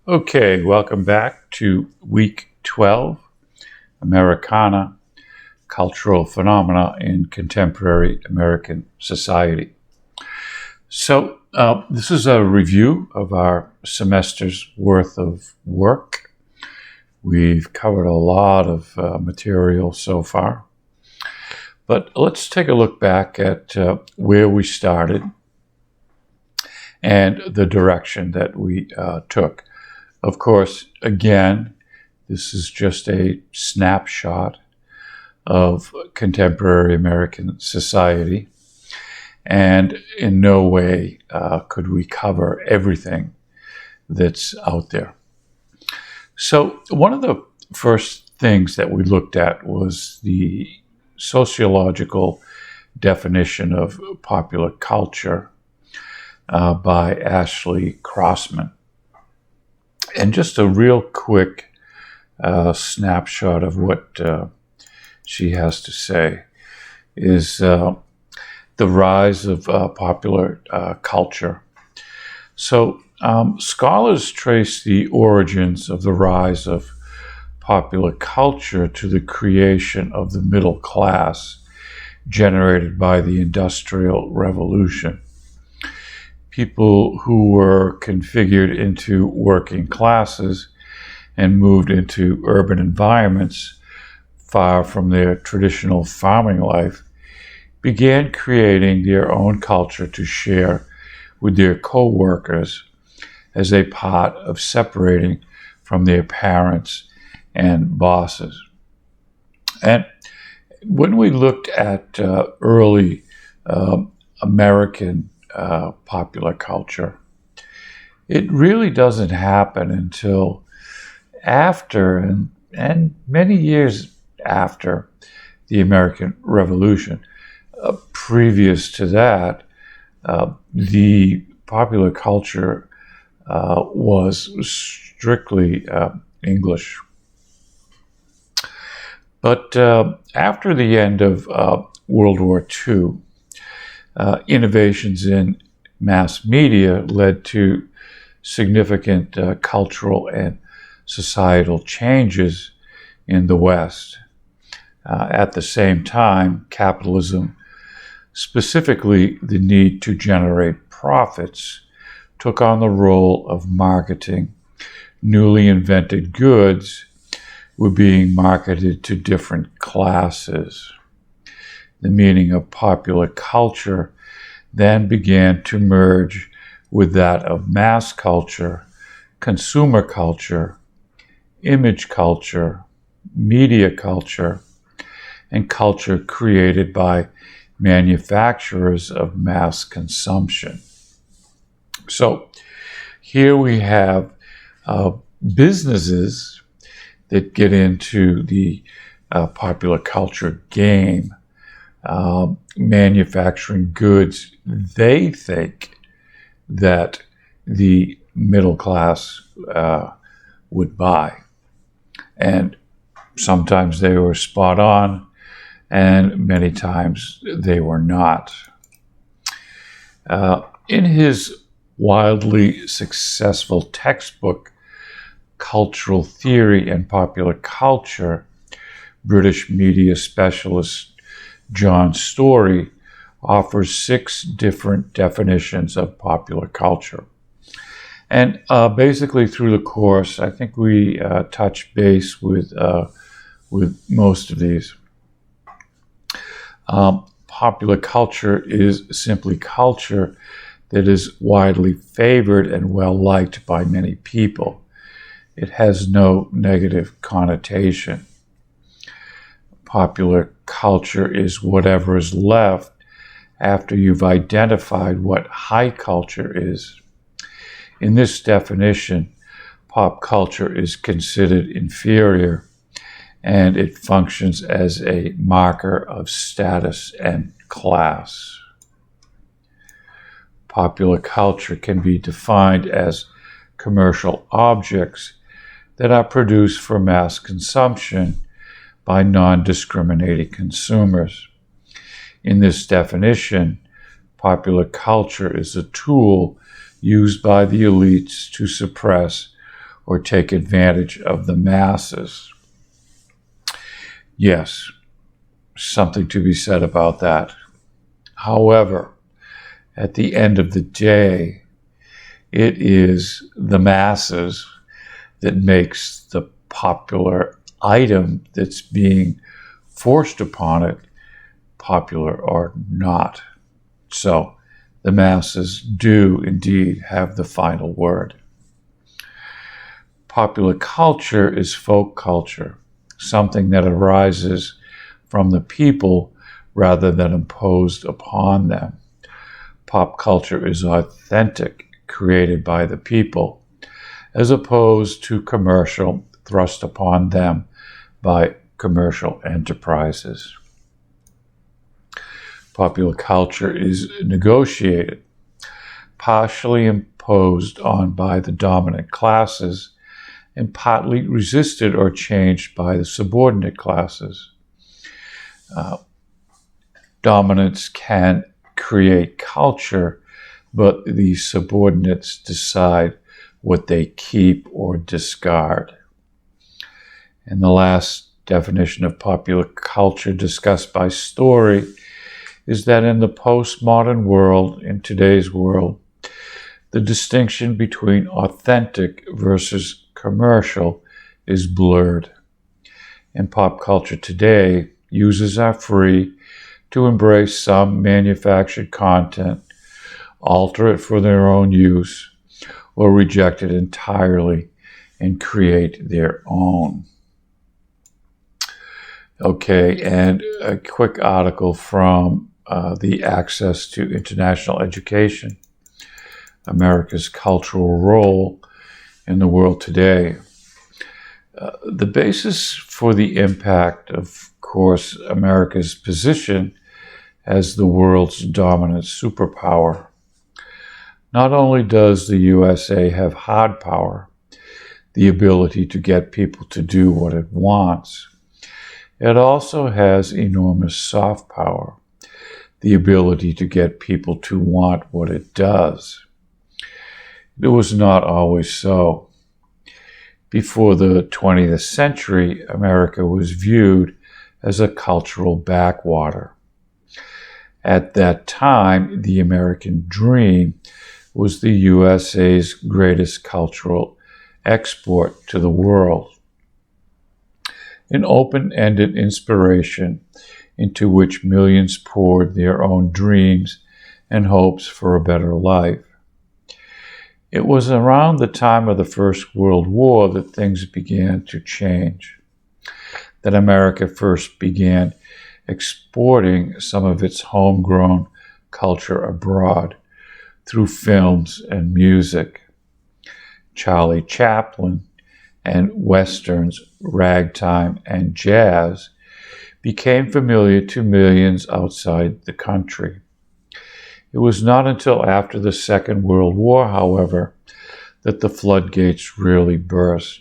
Okay, welcome back to week 12, Americana, Cultural Phenomena in Contemporary American Society. So, this is a review of our semester's worth of work. We've covered a lot of material so far. But let's take a look back at where we started and the direction that we took. Of course, again, this is just a snapshot of contemporary American society, and in no way could we cover everything that's out there. So one of the first things that we looked at was the sociological definition of popular culture by Ashley Crossman. And just a real quick snapshot of what she has to say is the rise of popular culture. So scholars trace the origins of the rise of popular culture to the creation of the middle class generated by the Industrial Revolution. People who were configured into working classes and moved into urban environments far from their traditional farming life began creating their own culture to share with their co-workers as a part of separating from their parents and bosses. And when we looked at early American popular culture, it really doesn't happen until after and many years after the American Revolution. Previous to that, the popular culture was strictly English. But after the end of World War II, innovations in mass media led to significant cultural and societal changes in the West. At the same time, capitalism, specifically the need to generate profits, took on the role of marketing. Newly invented goods were being marketed to different classes. The meaning of popular culture then began to merge with that of mass culture, consumer culture, image culture, media culture, and culture created by manufacturers of mass consumption. So here we have businesses that get into the popular culture game, manufacturing goods they think that the middle class would buy. And sometimes they were spot on, and many times they were not. In his wildly successful textbook, Cultural Theory and Popular Culture, British media specialist John Story offers 6 different definitions of popular culture. And basically through the course, I think we touch base with most of these. Popular culture is simply culture that is widely favored and well-liked by many people. It has no negative connotation. Popular culture is whatever is left after you've identified what high culture is. In this definition, pop culture is considered inferior, and it functions as a marker of status and class. Popular culture can be defined as commercial objects that are produced for mass consumption by non-discriminating consumers. In this definition, popular culture is a tool used by the elites to suppress or take advantage of the masses. Yes, something to be said about that. However, at the end of the day, it is the masses that makes the popular item that's being forced upon it popular or not. So the masses do indeed have the final word. Popular culture is folk culture, something that arises from the people rather than imposed upon them. Pop culture is authentic, created by the people, as opposed to commercial, thrust upon them by commercial enterprises. Popular culture is negotiated, partially imposed on by the dominant classes, and partly resisted or changed by the subordinate classes. Dominants can create culture, but the subordinates decide what they keep or discard. And the last definition of popular culture discussed by Story is that in the postmodern world, in today's world, the distinction between authentic versus commercial is blurred. And pop culture today, users are free to embrace some manufactured content, alter it for their own use, or reject it entirely and create their own. Okay, and a quick article from the Access to International Education, America's Cultural Role in the World Today. The basis for the impact, of course, America's position as the world's dominant superpower. Not only does the USA have hard power, the ability to get people to do what it wants, it also has enormous soft power, the ability to get people to want what it does. It was not always so. Before the 20th century, America was viewed as a cultural backwater. At that time, the American dream was the USA's greatest cultural export to the world. An open-ended inspiration into which millions poured their own dreams and hopes for a better life. It was around the time of the First World War that things began to change, that America first began exporting some of its homegrown culture abroad through films and music. Charlie Chaplin and Westerns, ragtime, and jazz became familiar to millions outside the country. It was not until after the Second World War, however, that the floodgates really burst.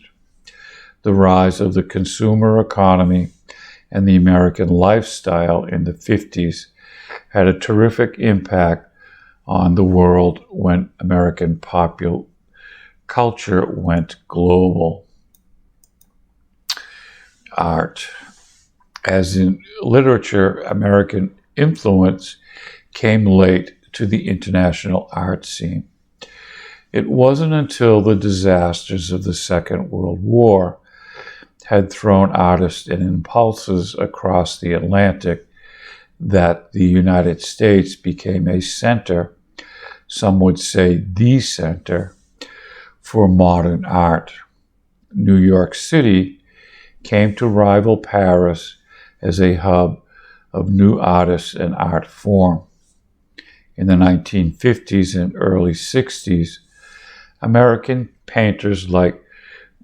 The rise of the consumer economy and the American lifestyle in the 50s had a terrific impact on the world when American popular culture went global. Art. As in literature, American influence came late to the international art scene. It wasn't until the disasters of the Second World War had thrown artists and impulses across the Atlantic that the United States became a center, some would say the center, for modern art. New York City came to rival Paris as a hub of new artists and art form. In the 1950s and early 60s, American painters like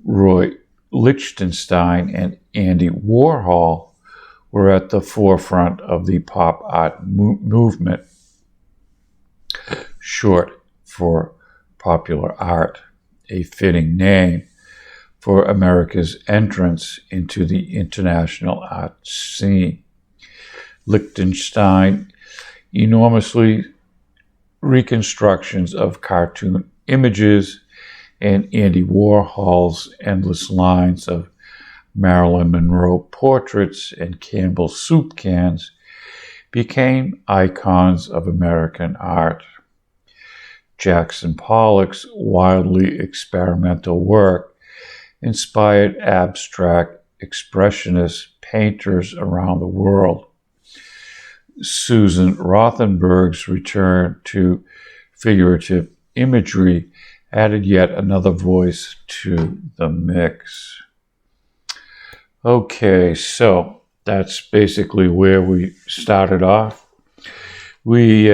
Roy Lichtenstein and Andy Warhol were at the forefront of the pop art movement, short for popular art, a fitting name for America's entrance into the international art scene. Lichtenstein enormously reconstructions of cartoon images and Andy Warhol's endless lines of Marilyn Monroe portraits and Campbell's soup cans became icons of American art. Jackson Pollock's wildly experimental work inspired abstract expressionist painters around the world. Susan Rothenberg's return to figurative imagery added yet another voice to the mix. Okay, so that's basically where we started off. We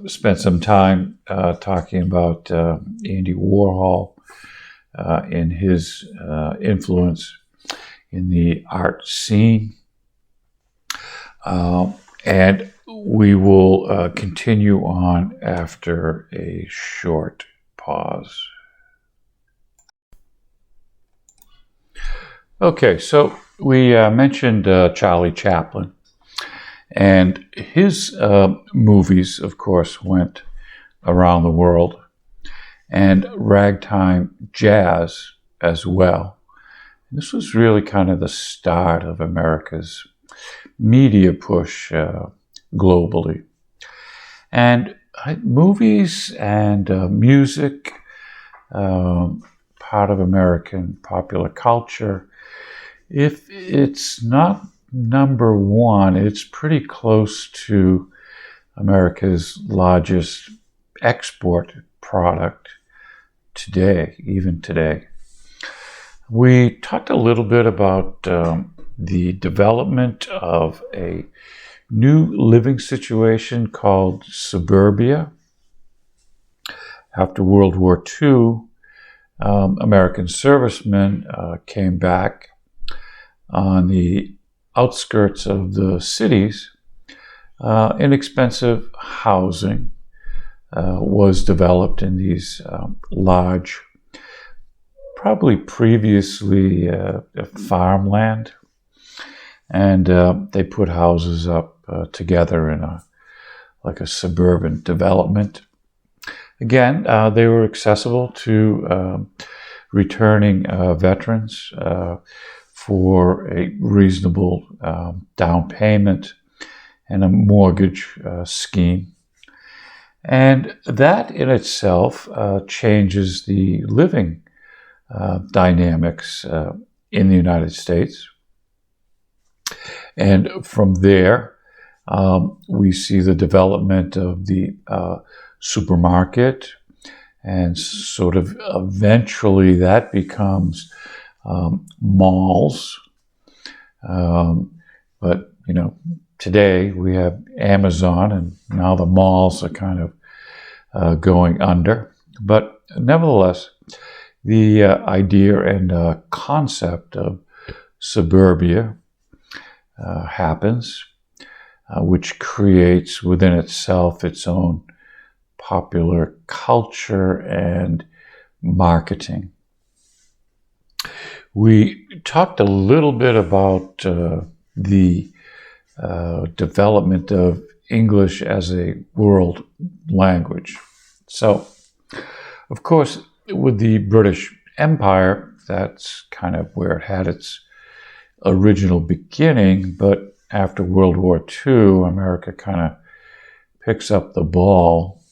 spent some time talking about Andy Warhol and his influence in the art scene. And we will continue on after a short pause. Okay, so we mentioned Charlie Chaplin, and his movies, of course, went around the world, and ragtime jazz as well. This was really kind of the start of America's media push globally. And movies and music, part of American popular culture, if it's not number one, it's pretty close to America's largest export product today, even today. We talked a little bit about the development of a new living situation called Suburbia. After World War II, American servicemen came back on the outskirts of the cities. Inexpensive housing was developed in these large, probably previously farmland, and they put houses up together in a suburban development. Again, they were accessible to returning veterans for a reasonable down payment and a mortgage scheme. And that in itself changes the living dynamics in the United States. And from there, we see the development of the supermarket, and sort of eventually that becomes malls. But, today we have Amazon, and now the malls are kind of going under. But nevertheless, the idea and concept of suburbia happens, which creates within itself its own popular culture and marketing. We talked a little bit about the development of English as a world language. So, of course, with the British Empire, that's kind of where it had its original beginning, but after World War II, America kind of picks up the ball.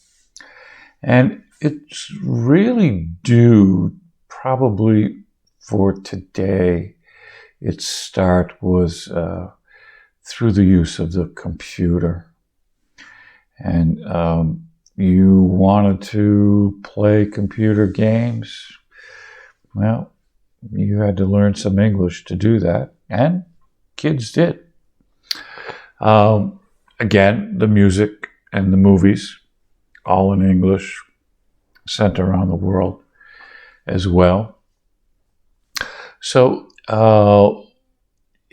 And it's really due, probably for today, its start was through the use of the computer. And you wanted to play computer games, well, you had to learn some English to do that, and kids did. Again, the music and the movies, all in English, sent around the world as well. So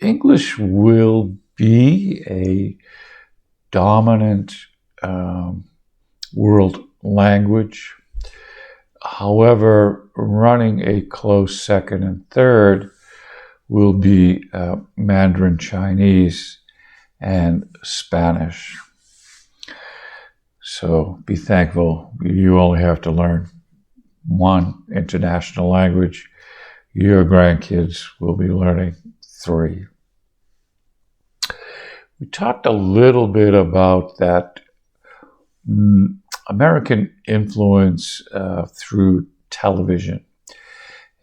English will be a dominant world language. However, running a close second and third will be Mandarin Chinese and Spanish. So be thankful you only have to learn one international language. Your grandkids will be learning 3. We talked a little bit about that American influence through television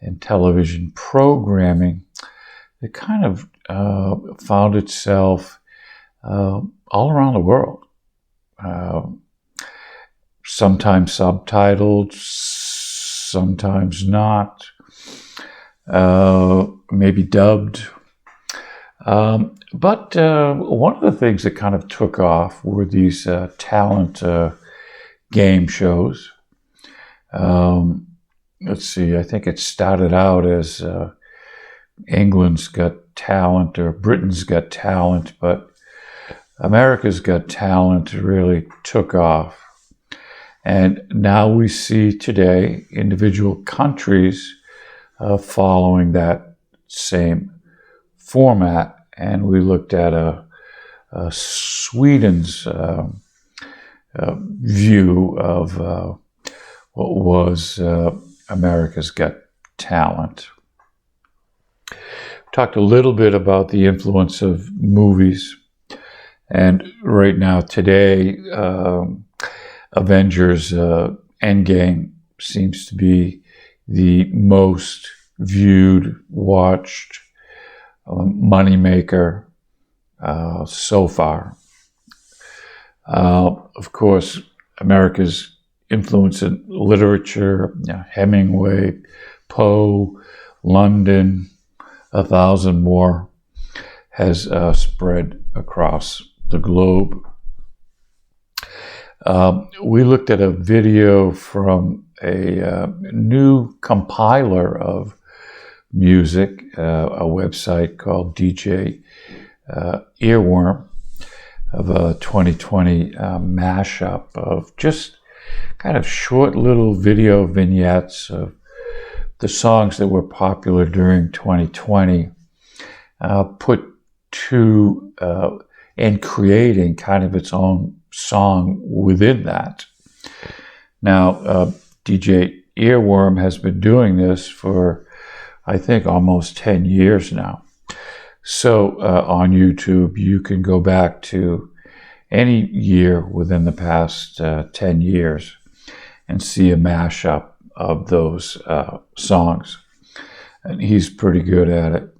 and television programming. It kind of found itself all around the world. Sometimes subtitled, sometimes not, maybe dubbed. But one of the things that kind of took off were these talent game shows. Let's see, I think it started out as England's Got Talent or Britain's Got Talent, but America's Got Talent really took off. And now we see today individual countries following that same format. And we looked at Sweden's view of what was America's Got Talent. Talked a little bit about the influence of movies. And right now, today, Avengers Endgame seems to be the most viewed, watched moneymaker so far. Of course, America's influence in literature, Hemingway, Poe, London, 1,000 more, has spread across the globe. We looked at a video from a new compiler of music, a website called DJ Earworm, of a 2020 mashup of just kind of short little video vignettes of the songs that were popular during 2020, put to and creating kind of its own song within that. Now, DJ Earworm has been doing this for, I think, almost 10 years now. So on YouTube, you can go back to any year within the past 10 years and see a mashup of those songs. And he's pretty good at it.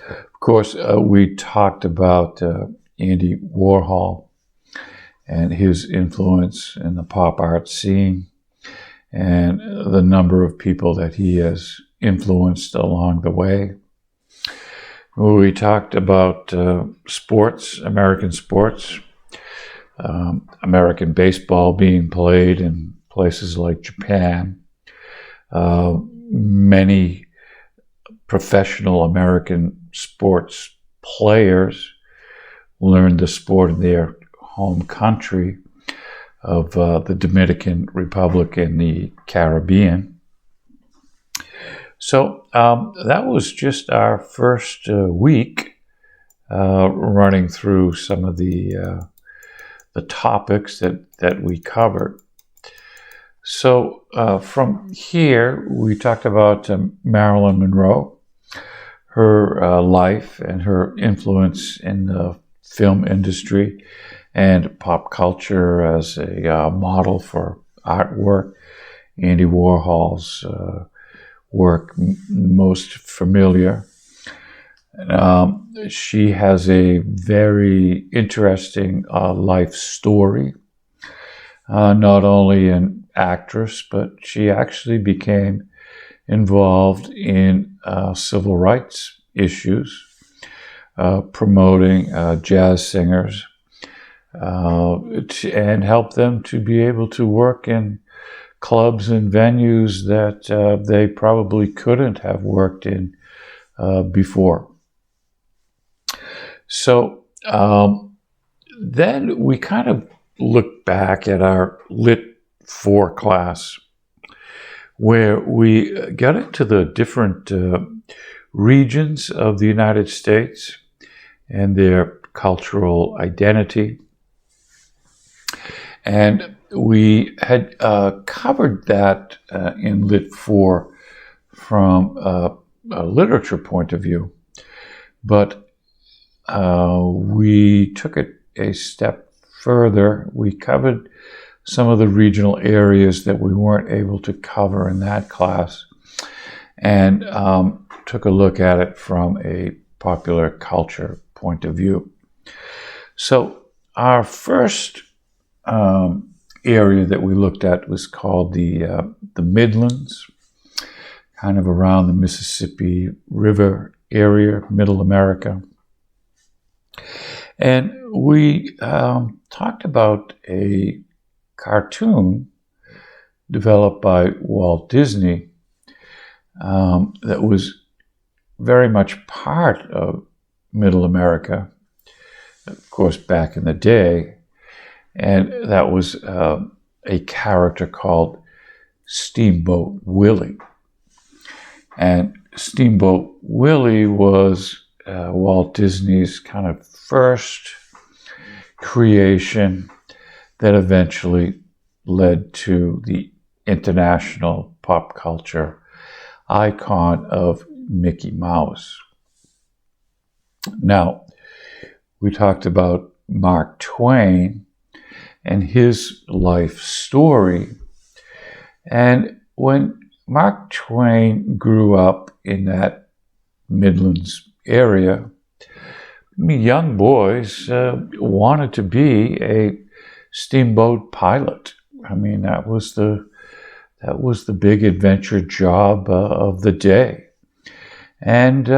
Of course, we talked about Andy Warhol and his influence in the pop art scene and the number of people that he has influenced along the way. We talked about sports, American sports, American baseball being played in places like Japan. Many professional American sports players learned the sport in their home country of the Dominican Republic and the Caribbean. So that was just our first week running through some of the topics that we covered. So from here, we talked about Marilyn Monroe, her life and her influence in the film industry and pop culture as a model for artwork. Andy Warhol's work most familiar. She has a very interesting life story. Not only an actress, but she actually became involved in civil rights issues, promoting jazz singers, and helped them to be able to work in clubs and venues that they probably couldn't have worked in before. So then we kind of look back at our Lit 4 class, where we got into the different regions of the United States and their cultural identity. And we had covered that in Lit 4 from a literature point of view, but we took it a step further. We covered some of the regional areas that we weren't able to cover in that class, and took a look at it from a popular culture point of view. So our first area that we looked at was called the Midlands, kind of around the Mississippi River area, Middle America. And we talked about a cartoon developed by Walt Disney that was very much part of Middle America, of course, back in the day. And that was a character called Steamboat Willie. And Steamboat Willie was Walt Disney's kind of first creation that eventually led to the international pop culture icon of Mickey Mouse. Now, we talked about Mark Twain and his life story. And when Mark Twain grew up in that Midlands area, young boys wanted to be a steamboat pilot. I mean, that was the big adventure job of the day. And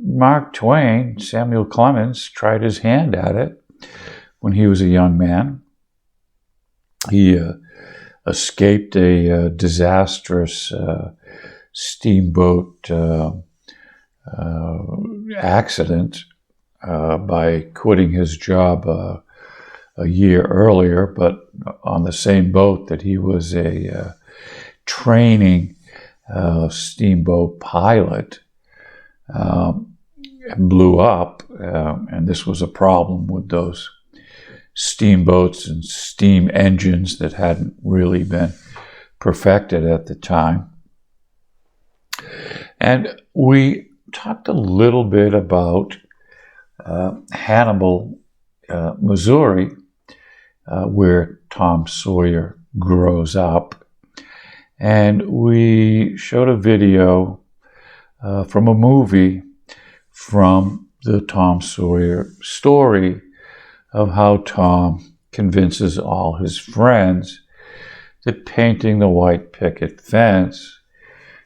Mark Twain, Samuel Clemens, tried his hand at it when he was a young man. He escaped a disastrous steamboat accident by quitting his job a year earlier, but on the same boat that he was a training steamboat pilot, blew up, and this was a problem with those steamboats and steam engines that hadn't really been perfected at the time. And we talked a little bit about Hannibal, Missouri, where Tom Sawyer grows up. And we showed a video from a movie from the Tom Sawyer story of how Tom convinces all his friends that painting the white picket fence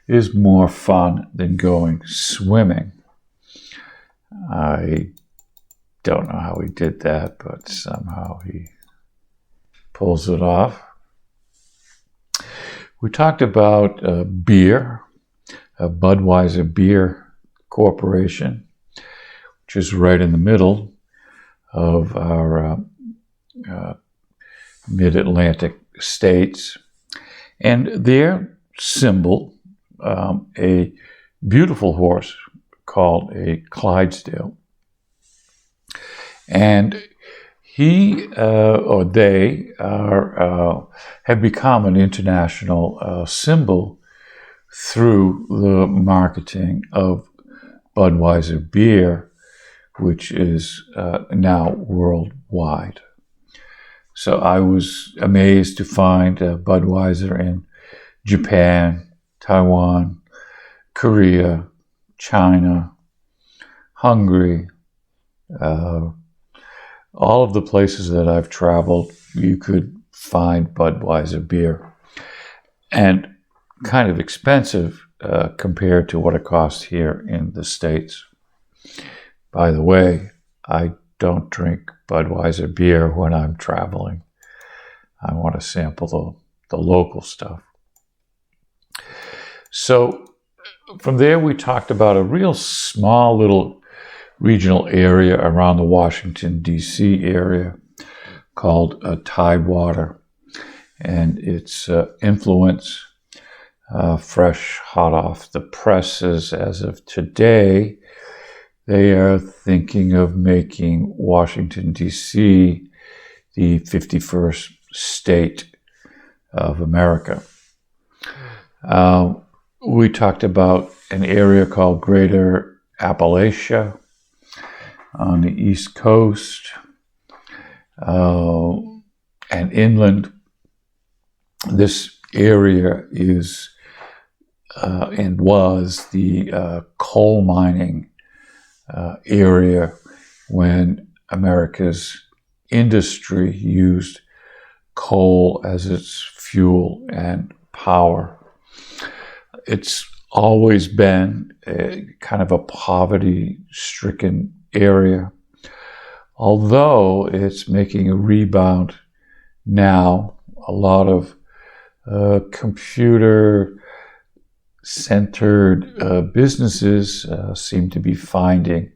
is more fun than going swimming. I don't know how he did that, but somehow he pulls it off. We talked about beer, a Budweiser Beer Corporation, which is right in the middle of our mid-Atlantic states. And their symbol, a beautiful horse called a Clydesdale. And he or they have become an international symbol through the marketing of Budweiser beer, which is now worldwide. So I was amazed to find Budweiser in Japan, Taiwan, Korea, China, Hungary, all of the places that I've traveled, you could find Budweiser beer. And kind of expensive compared to what it costs here in the States. By the way, I don't drink Budweiser beer when I'm traveling. I want to sample the local stuff. So from there, we talked about a real small little regional area around the Washington, D.C. area called Tidewater, and its influence, fresh, hot off the presses as of today. They are thinking of making Washington, D.C. the 51st state of America. We talked about an area called Greater Appalachia on the East Coast and inland. This area is and was the coal mining area when America's industry used coal as its fuel and power. It's always been a kind of a poverty-stricken area, although it's making a rebound now. A lot of computer-centered businesses seem to be finding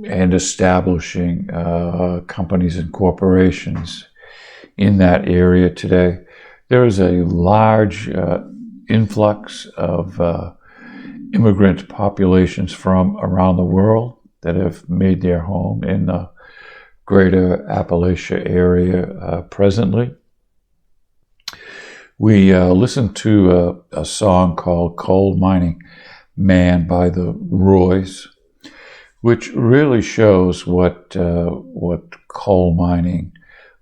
and establishing companies and corporations in that area today. There is a large influx of immigrant populations from around the world that have made their home in the Greater Appalachia area presently. We listened to a song called Coal Mining Man by the Roys, which really shows what coal mining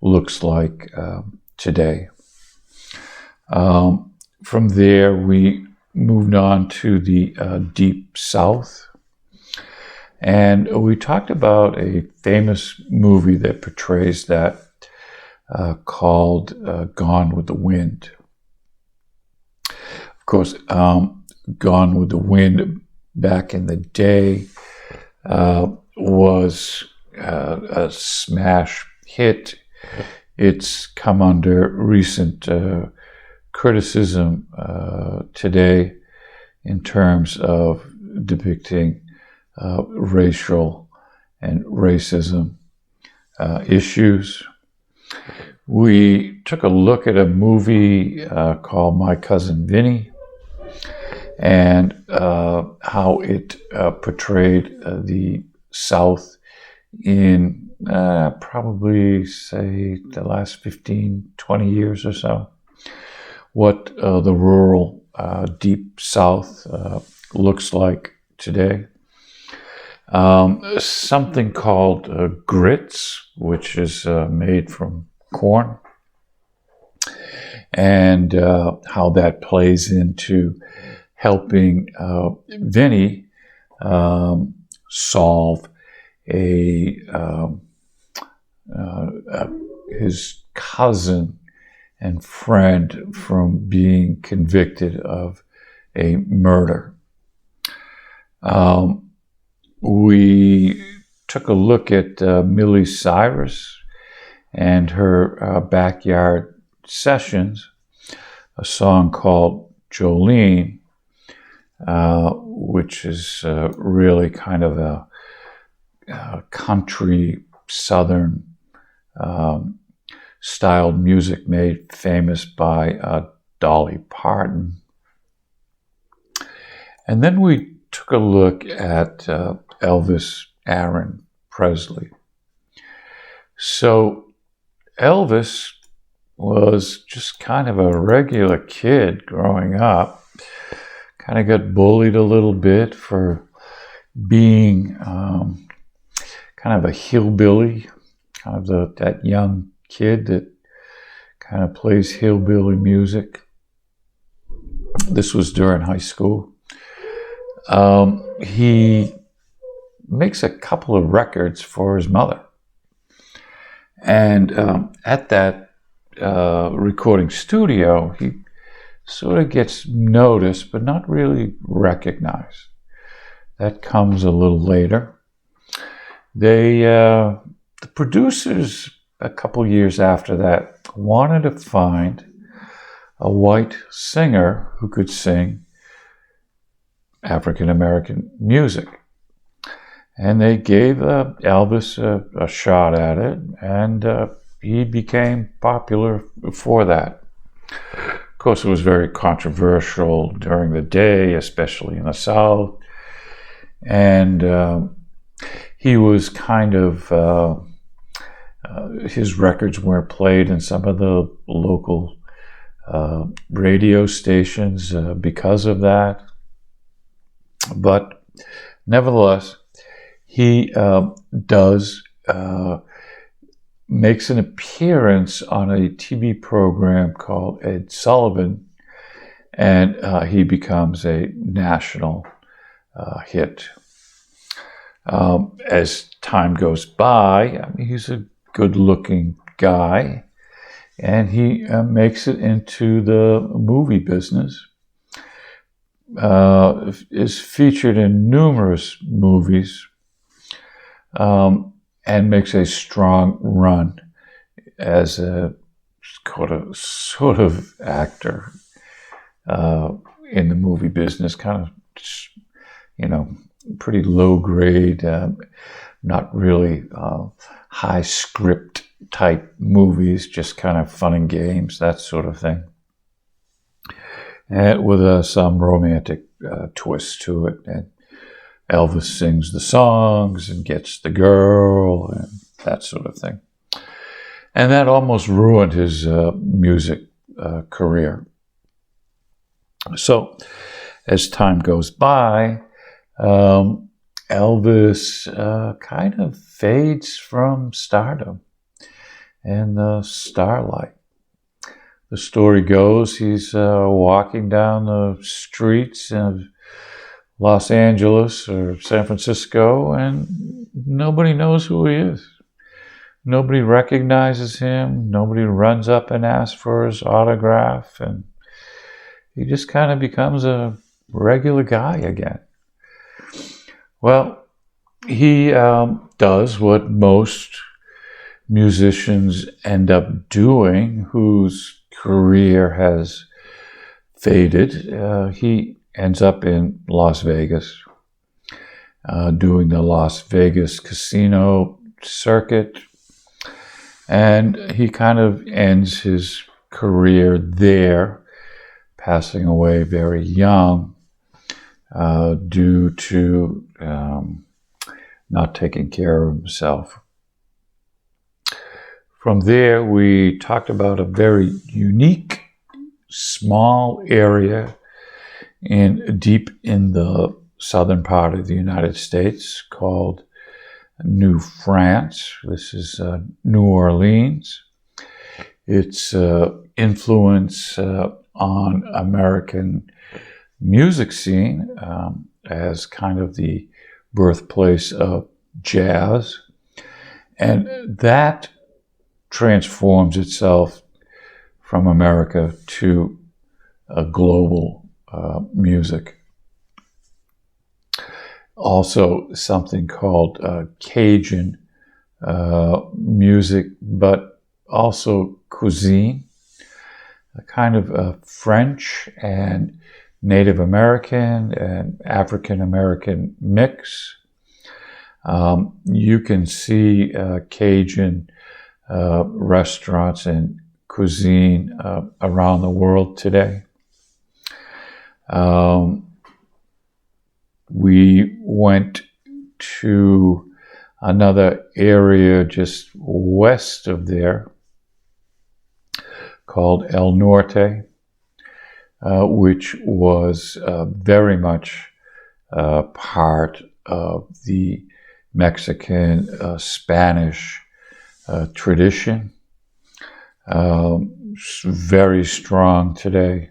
looks like today. From there, we moved on to the Deep South, and we talked about a famous movie that portrays that called Gone with the Wind. Of course, Gone with the Wind back in the day was a smash hit. It's come under recent criticism today in terms of depicting racial and racism issues. We took a look at a movie called My Cousin Vinny and how it portrayed the South in probably, say, the last 15, 20 years or so. What the rural Deep South looks like today. Something called grits, which is made from corn, and how that plays into helping Vinny solve his cousin and friend from being convicted of a murder. We took a look at Miley Cyrus and her backyard sessions, a song called Jolene, which is really kind of a country southern styled music made famous by Dolly Parton. And then we took a look at Elvis Aaron Presley. So Elvis was just kind of a regular kid growing up, kind of got bullied a little bit for being kind of a hillbilly, kind of that young kid that kind of plays hillbilly music. This was during high school. He makes a couple of records for his mother. And at that recording studio, he sort of gets noticed, but not really recognized. That comes a little later. The producers, a couple years after that, wanted to find a white singer who could sing African American music. And they gave Elvis a shot at it, and he became popular for that. Of course, it was very controversial during the day, especially in the South. And he was kind of his records weren't played in some of the local radio stations because of that. But nevertheless, he makes an appearance on a TV program called Ed Sullivan, and he becomes a national hit. As time goes by, I mean, he's a good-looking guy, and he makes it into the movie business. Is featured in numerous movies, and makes a strong run as a sort of actor in the movie business. Kind of, pretty low grade, not really high script type movies, just kind of fun and games, that sort of thing. And with some romantic twist to it. And Elvis sings the songs and gets the girl and that sort of thing. And that almost ruined his music career. So as time goes by, Elvis kind of fades from stardom and the starlight. The story goes he's walking down the streets of Los Angeles or San Francisco, and nobody knows who he is. Nobody recognizes him. Nobody runs up and asks for his autograph, and he just kind of becomes a regular guy again. Well, he does what most musicians end up doing whose career has faded. He ends up in Las Vegas, doing the Las Vegas casino circuit, and he kind of ends his career there, passing away very young due to not taking care of himself. From there, we talked about a very unique, small area deep in the southern part of the United States called New France. This is New Orleans. Its influence on American music scene as kind of the birthplace of jazz. And that transforms itself from America to a global music. Also something called Cajun music, but also cuisine, a kind of French and Native American and African American mix. You can see Cajun restaurants and cuisine around the world today. We went to another area just west of there called El Norte, which was very much part of the Mexican Spanish tradition, very strong today,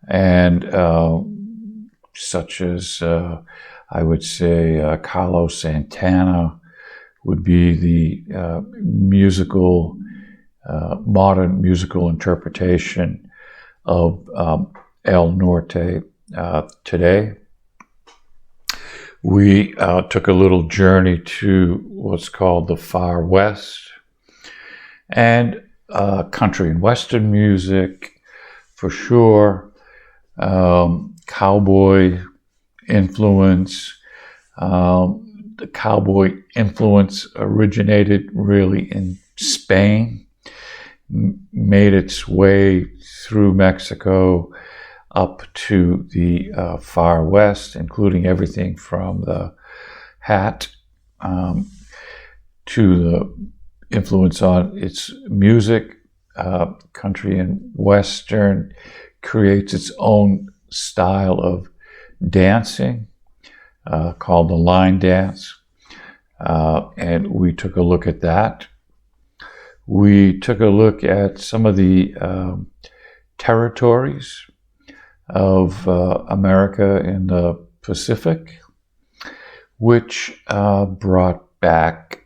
and such as I would say Carlos Santana would be the modern musical interpretation of El Norte today. We took a little journey to what's called the Far West, and country and western music for sure, cowboy influence. The cowboy influence originated really in Spain, made its way through Mexico up to the far west, including everything from the hat to the influence on its music. Country and Western creates its own style of dancing called the line dance. And we took a look at that. We took a look at some of the territories of America in the Pacific, which brought back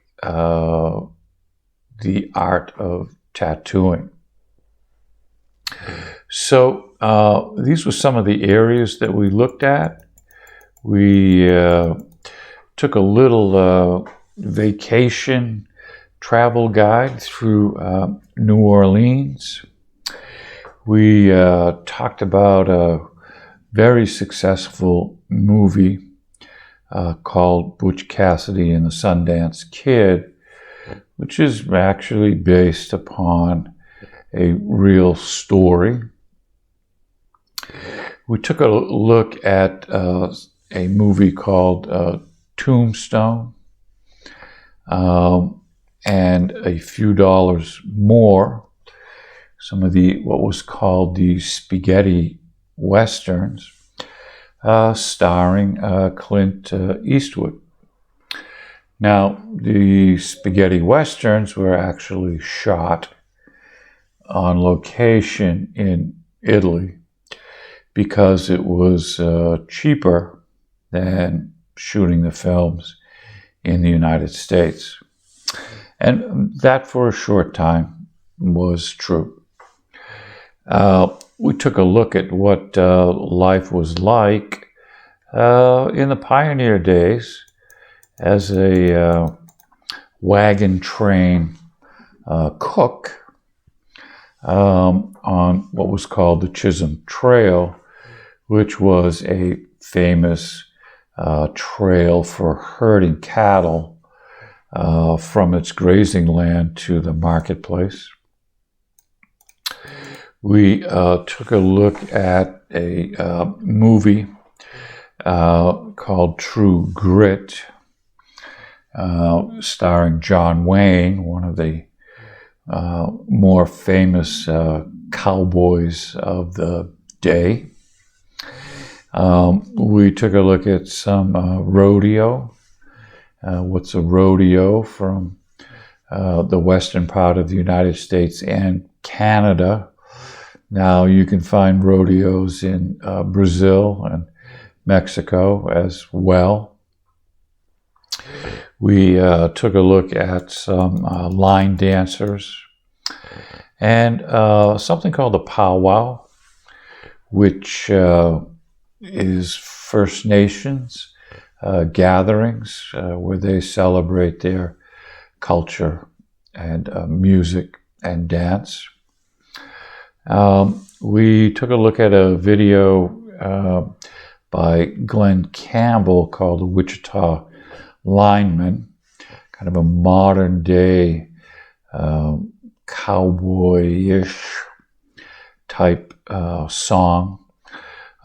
the art of tattooing. So these were some of the areas that we looked at. We took a little vacation travel guide through New Orleans. We talked about a very successful movie called Butch Cassidy and the Sundance Kid, which is actually based upon a real story. We took a look at a movie called Tombstone, and a few dollars more, some of the what was called the spaghetti westerns, starring Clint Eastwood. Now, the spaghetti westerns were actually shot on location in Italy because it was cheaper than shooting the films in the United States. And that, for a short time, was true. We took a look at what life was like in the pioneer days as a wagon train cook on what was called the Chisholm Trail, which was a famous trail for herding cattle from its grazing land to the marketplace. We took a look at a movie called True Grit, starring John Wayne, one of the more famous cowboys of the day. We took a look at some rodeo. What's a rodeo from the western part of the United States and Canada. Now you can find rodeos in Brazil and Mexico as well. We took a look at some line dancers and something called the powwow, which is First Nations gatherings where they celebrate their culture and music and dance. We took a look at a video by Glenn Campbell called the Wichita Lineman, kind of a modern day cowboy-ish type song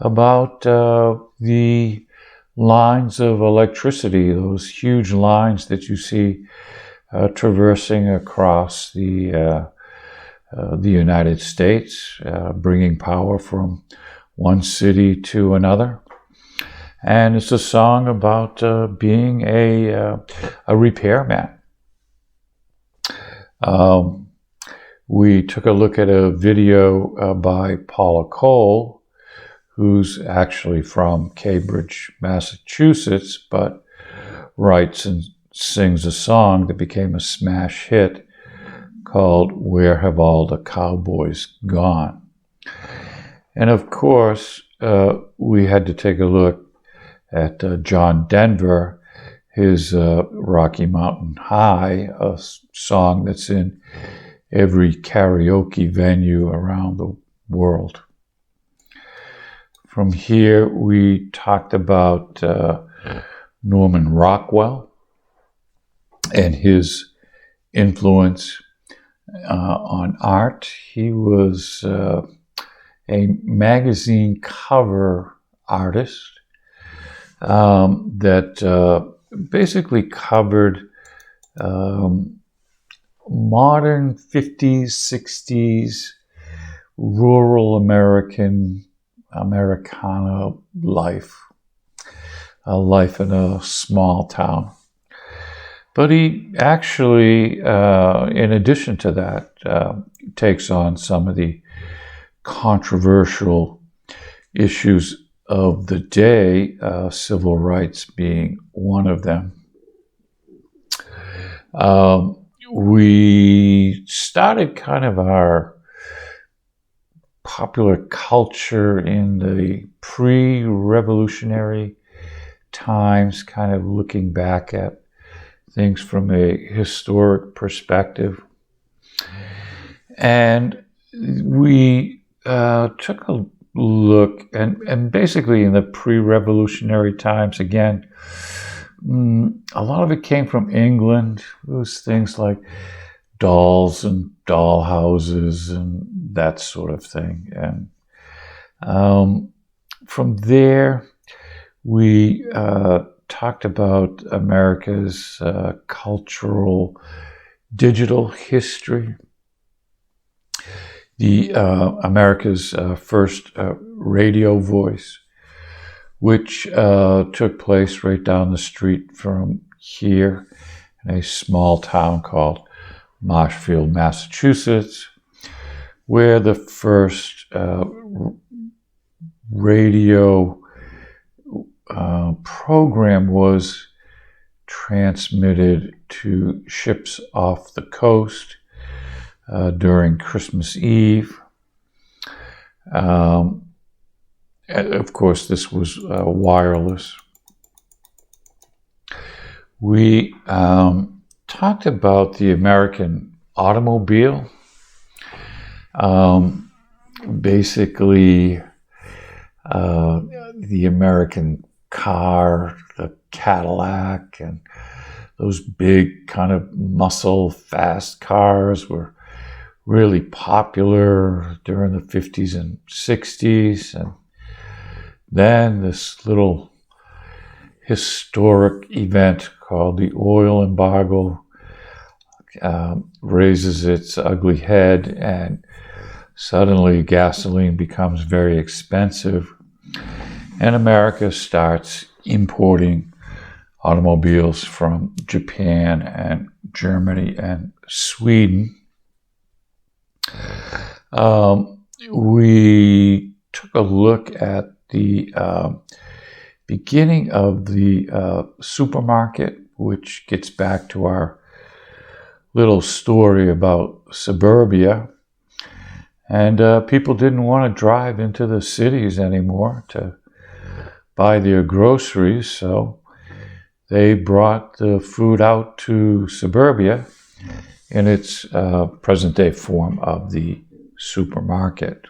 about the lines of electricity, those huge lines that you see traversing across the United States, bringing power from one city to another. And it's a song about being a repairman. We took a look at a video by Paula Cole, who's actually from Cambridge, Massachusetts, but writes and sings a song that became a smash hit called Where Have All the Cowboys Gone? And of course, we had to take a look at John Denver, his Rocky Mountain High, a song that's in every karaoke venue around the world. From here, we talked about Norman Rockwell and his influence on art. He was a magazine cover artist that basically covered modern 50s, 60s, rural Americana life, a life in a small town. But he actually, in addition to that, takes on some of the controversial issues of the day, civil rights being one of them. We started kind of our popular culture in the pre-revolutionary times, kind of looking back at things from a historic perspective. And we took a look, and basically in the pre-revolutionary times, again, a lot of it came from England. It was things like dolls and doll houses and that sort of thing. And from there, we talked about America's cultural digital history, the America's first radio voice, which took place right down the street from here in a small town called Marshfield, Massachusetts, where the first radio program was transmitted to ships off the coast during Christmas Eve. And of course, this was wireless. We talked about the American automobile. Basically, the American car, the Cadillac, and those big kind of muscle fast cars were really popular during the 50s and 60s. And then this little historic event called the oil embargo raises its ugly head, and suddenly gasoline becomes very expensive, and America starts importing automobiles from Japan and Germany and Sweden. We took a look at the beginning of the supermarket, which gets back to our little story about Suburbia. And people didn't want to drive into the cities anymore to buy their groceries, so they brought the food out to Suburbia in its present-day form of the supermarket.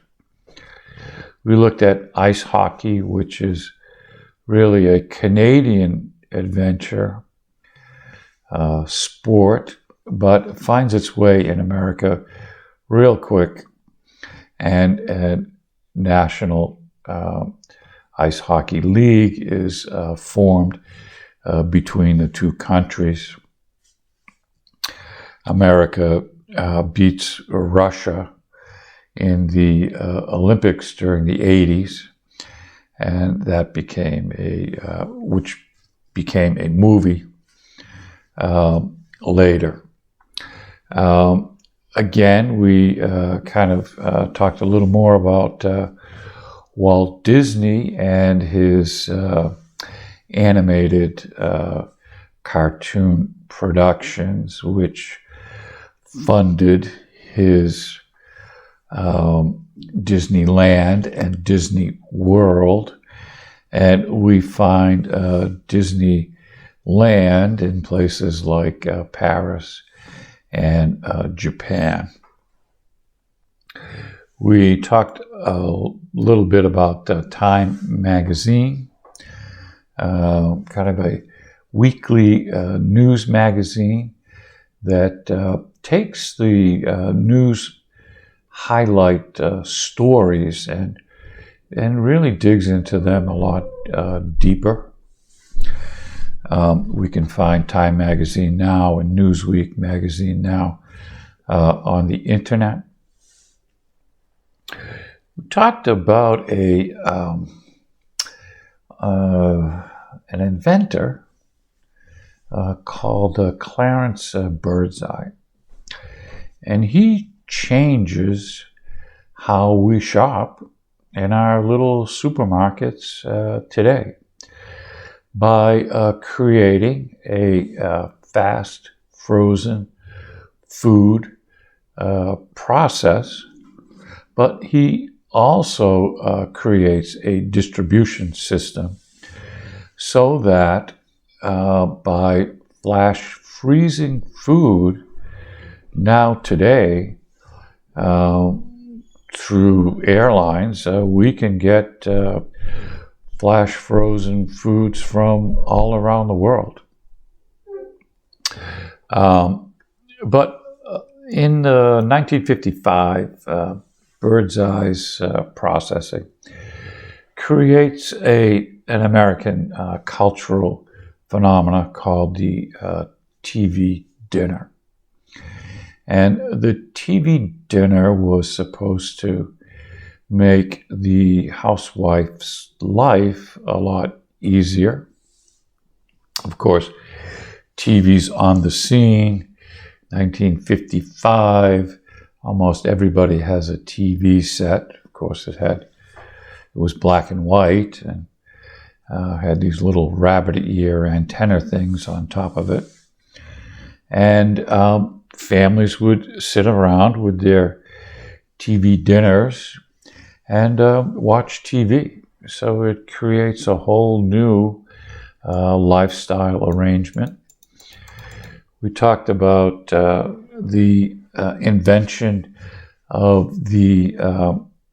We looked at ice hockey, which is really a Canadian adventure sport, but finds its way in America real quick, and a national ice hockey league is formed between the two countries. America beats Russia in the Olympics during the 80s, and that became which became a movie later. Again, we kind of talked a little more about Walt Disney and his animated cartoon productions, which funded his Disneyland and Disney World. And we find Disneyland in places like Paris and Japan. We talked a little bit about Time magazine, kind of a weekly news magazine that takes the news highlight stories and really digs into them a lot deeper. We can find Time Magazine now and Newsweek Magazine now on the internet. We talked about an inventor called Clarence Birdseye, and he changes how we shop in our little supermarkets today by creating a fast frozen food process, but he also creates a distribution system so that by flash freezing food now today through airlines, we can get flash frozen foods from all around the world. But in 1955, Birdseye's processing creates an American cultural phenomena called the TV dinner. And the TV dinner was supposed to make the housewife's life a lot easier. Of course, TV's on the scene. 1955, almost everybody has a TV set. Of course, it was black and white and had these little rabbit ear antenna things on top of it. And families would sit around with their TV dinners and watch TV. So it creates a whole new lifestyle arrangement. We talked about the invention of the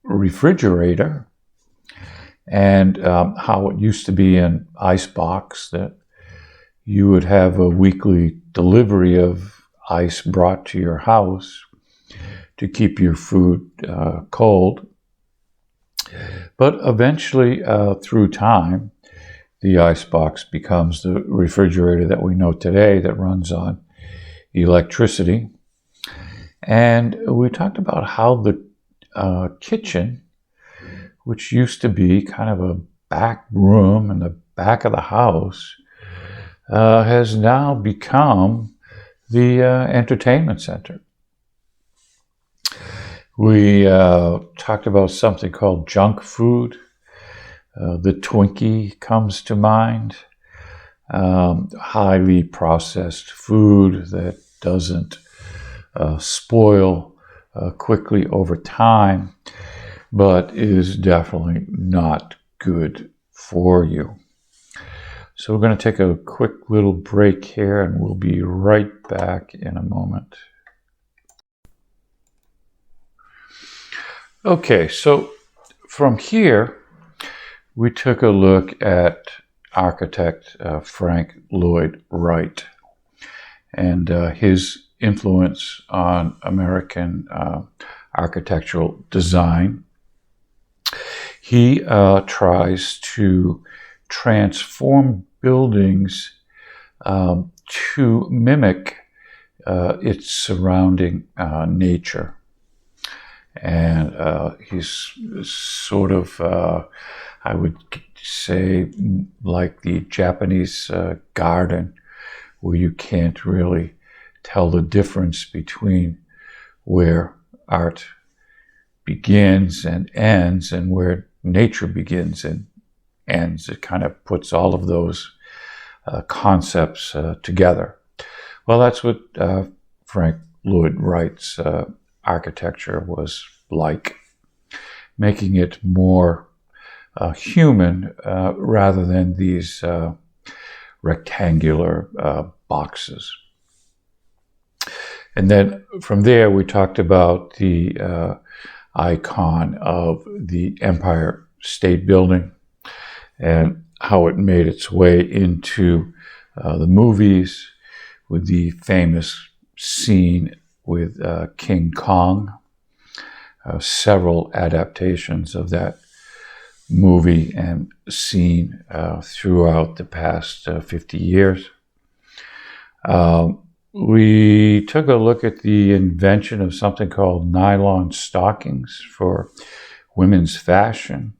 refrigerator and how it used to be an icebox that you would have a weekly delivery of ice brought to your house to keep your food cold. But eventually, through time, the icebox becomes the refrigerator that we know today that runs on electricity. And we talked about how the kitchen, which used to be kind of a back room in the back of the house, has now become the entertainment center. We talked about something called junk food. The Twinkie comes to mind. Highly processed food that doesn't spoil quickly over time, but is definitely not good for you. So we're going to take a quick little break here, and we'll be right back in a moment. Okay, so from here, we took a look at architect Frank Lloyd Wright and his influence on American architectural design. He tries to transform buildings to mimic its surrounding nature. And he's sort of, I would say, like the Japanese garden, where you can't really tell the difference between where art begins and ends and where nature begins and ends. It kind of puts all of those concepts together. Well, that's what Frank Lloyd Wright's architecture was like, making it more human rather than these rectangular boxes. And then from there, we talked about the icon of the Empire State Building and how it made its way into the movies with the famous scene with King Kong. Several adaptations of that movie and scene throughout the past 50 years. We took a look at the invention of something called nylon stockings for women's fashion,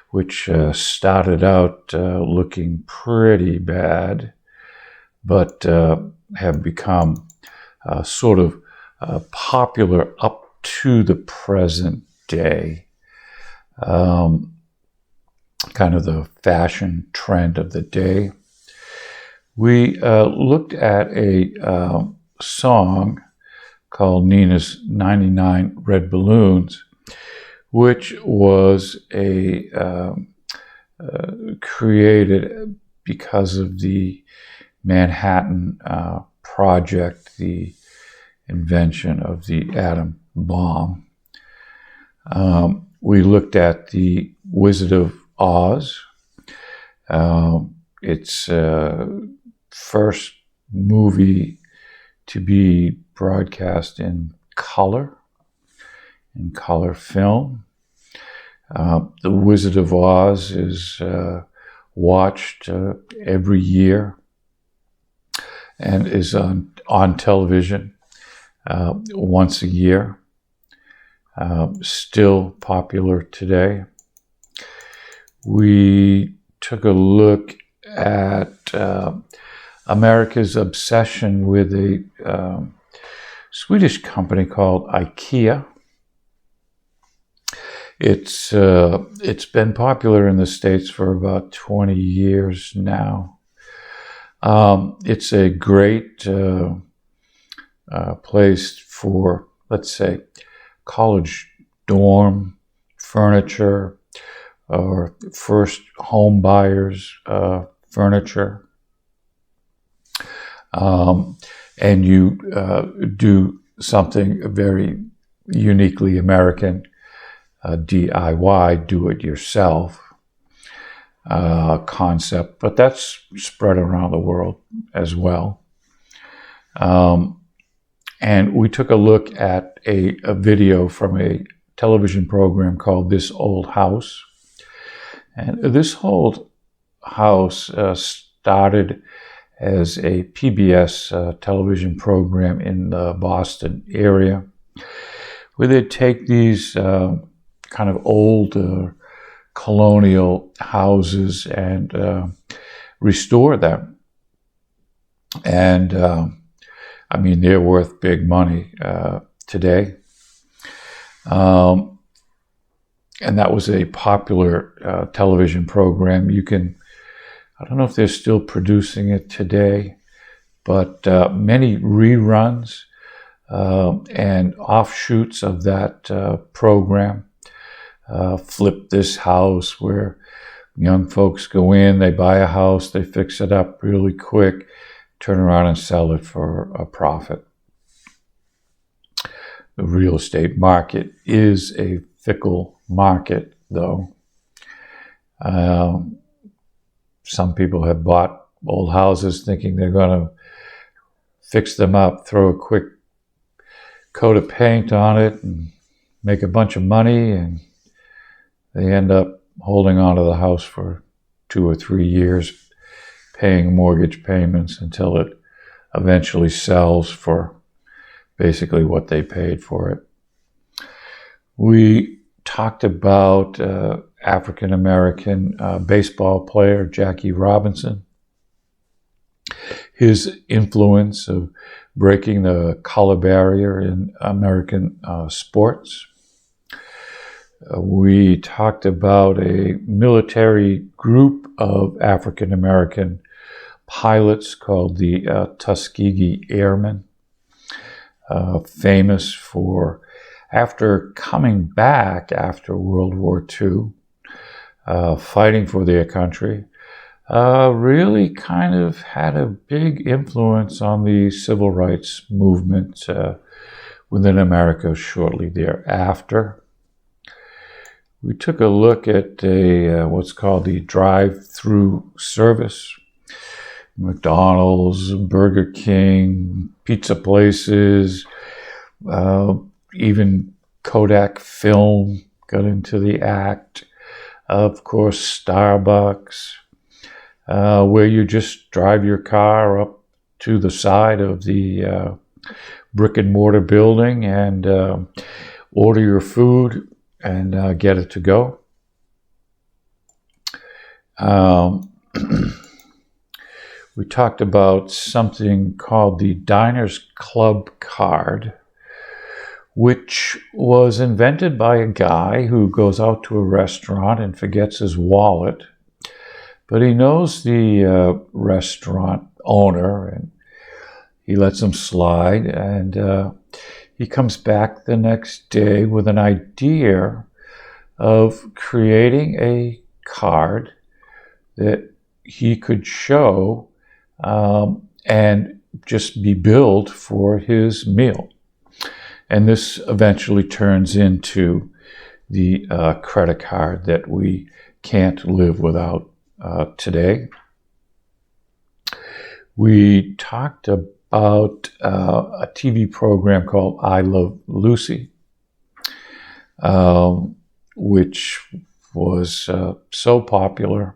which started out looking pretty bad, but have become sort of popular up to the present day. Kind of the fashion trend of the day. We looked at a song called Nina's 99 Red Balloons, which was created because of the Manhattan Project, the invention of the atom bomb. We looked at the Wizard of Oz. It's first movie to be broadcast in color film. The Wizard of Oz is watched every year and is on television once a year. Still popular today. We took a look at America's obsession with a Swedish company called IKEA. It's been popular in the States for about 20 years now. It's a great place for, let's say, college dorm furniture or first home buyers furniture. And you do something very uniquely American, DIY, do-it-yourself concept, but that's spread around the world as well. And we took a look at a video from a television program called This Old House. And This Old House started as a PBS television program in the Boston area, where they'd take these kind of old colonial houses and restore them. And I mean, they're worth big money today. And that was a popular television program. I don't know if they're still producing it today, but many reruns and offshoots of that program. Flip This House, where young folks go in, they buy a house, they fix it up really quick, turn around and sell it for a profit. The real estate market is a fickle market, though. Some people have bought old houses thinking they're going to fix them up, throw a quick coat of paint on it, and make a bunch of money, and they end up holding on to the house for 2 or 3 years, paying mortgage payments until it eventually sells for basically what they paid for it. We talked about African-American baseball player Jackie Robinson, his influence of breaking the color barrier in American sports. We talked about a military group of African-American pilots called the Tuskegee Airmen, famous for, after coming back after World War II, fighting for their country, really kind of had a big influence on the civil rights movement within America shortly thereafter. We took a look at what's called the drive-through service. McDonald's, Burger King, pizza places, even Kodak Film got into the act. of course, Starbucks, where you just drive your car up to the side of the brick and mortar building and order your food and get it to go. We talked about something called the Diners Club card, which was invented by a guy who goes out to a restaurant and forgets his wallet, but he knows the restaurant owner and he lets him slide, and he comes back the next day with an idea of creating a card that he could show and just be billed for his meal. And this eventually turns into the credit card that we can't live without today. We talked about a TV program called I Love Lucy, which was so popular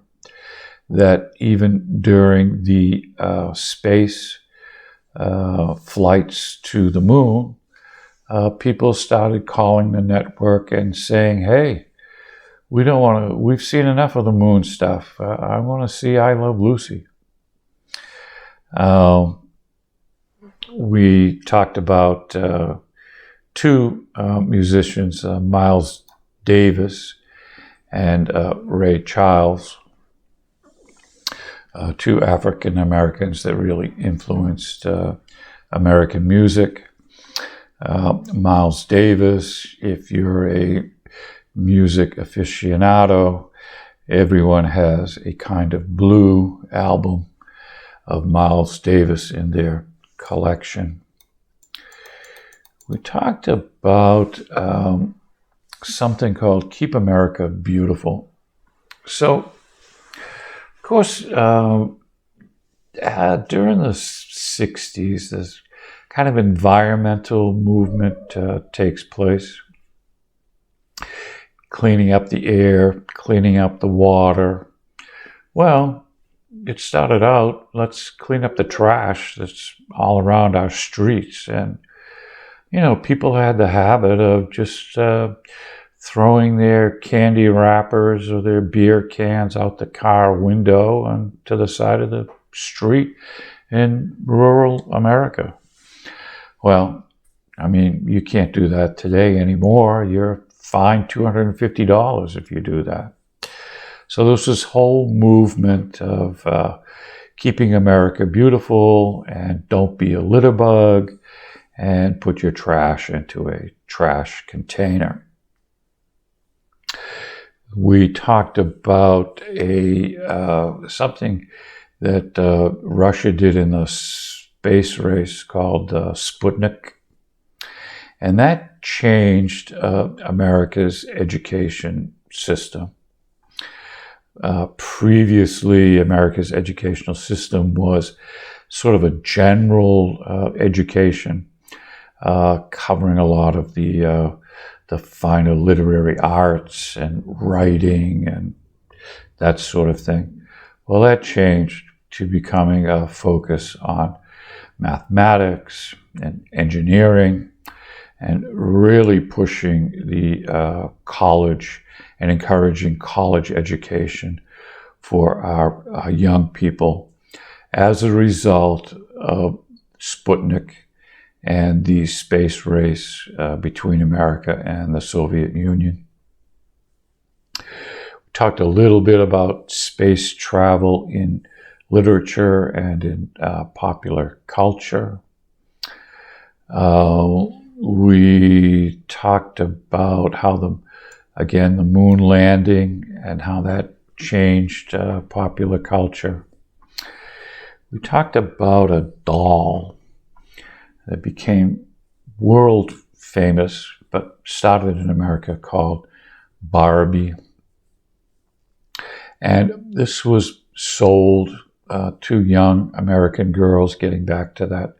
that even during the space flights to the moon, people started calling the network and saying, "Hey, we've seen enough of the moon stuff. I want to see I Love Lucy." We talked about two musicians, Miles Davis and Ray Charles, two African Americans that really influenced American music. Miles Davis, if you're a music aficionado, everyone has a kind of blue album of Miles Davis in their collection. We talked about something called Keep America Beautiful. So, of course, during the 60s, this kind of environmental movement takes place. Cleaning up the air, cleaning up the water. Well, it started out, let's clean up the trash that's all around our streets. And, people had the habit of just throwing their candy wrappers or their beer cans out the car window and to the side of the street in rural America. Well, you can't do that today anymore. You're fined $250 if you do that. So there's this whole movement of keeping America beautiful and don't be a litter bug and put your trash into a trash container. We talked about something that Russia did in the space race called Sputnik, and that changed America's education system. Previously, America's educational system was sort of a general education, covering a lot of the finer literary arts and writing and that sort of thing. Well, that changed to becoming a focus on mathematics and engineering and really pushing the college and encouraging college education for our young people as a result of Sputnik and the space race between America and the Soviet Union. We talked a little bit about space travel in literature and in popular culture. We talked about how the moon landing and how that changed popular culture. We talked about a doll that became world famous, but started in America, called Barbie. And this was sold to young American girls, getting back to that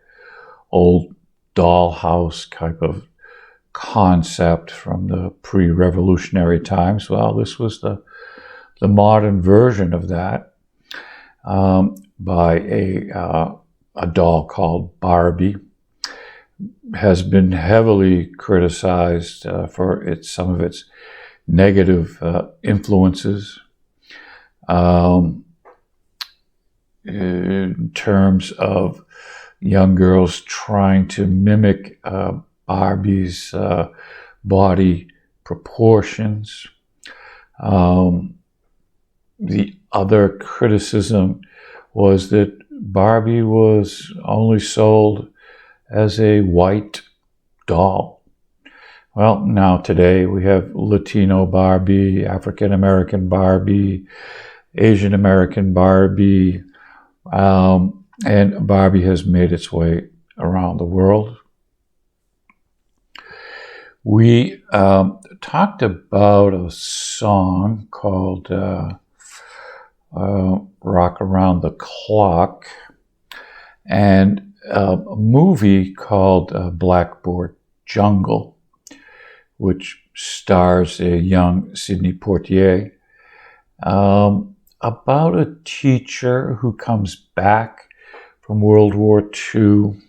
old dollhouse type of concept from the pre-revolutionary times. Well, this was the the modern version of that by a doll called Barbie has been heavily criticized for some of its negative influences in terms of young girls trying to mimic Barbie's body proportions. The other criticism was that Barbie was only sold as a white doll. Well, now today we have Latino Barbie, African American Barbie, Asian American Barbie, and Barbie has made its way around the world. We talked about a song called Rock Around the Clock, and a movie called Blackboard Jungle, which stars a young Sidney Poitier, about a teacher who comes back from World War II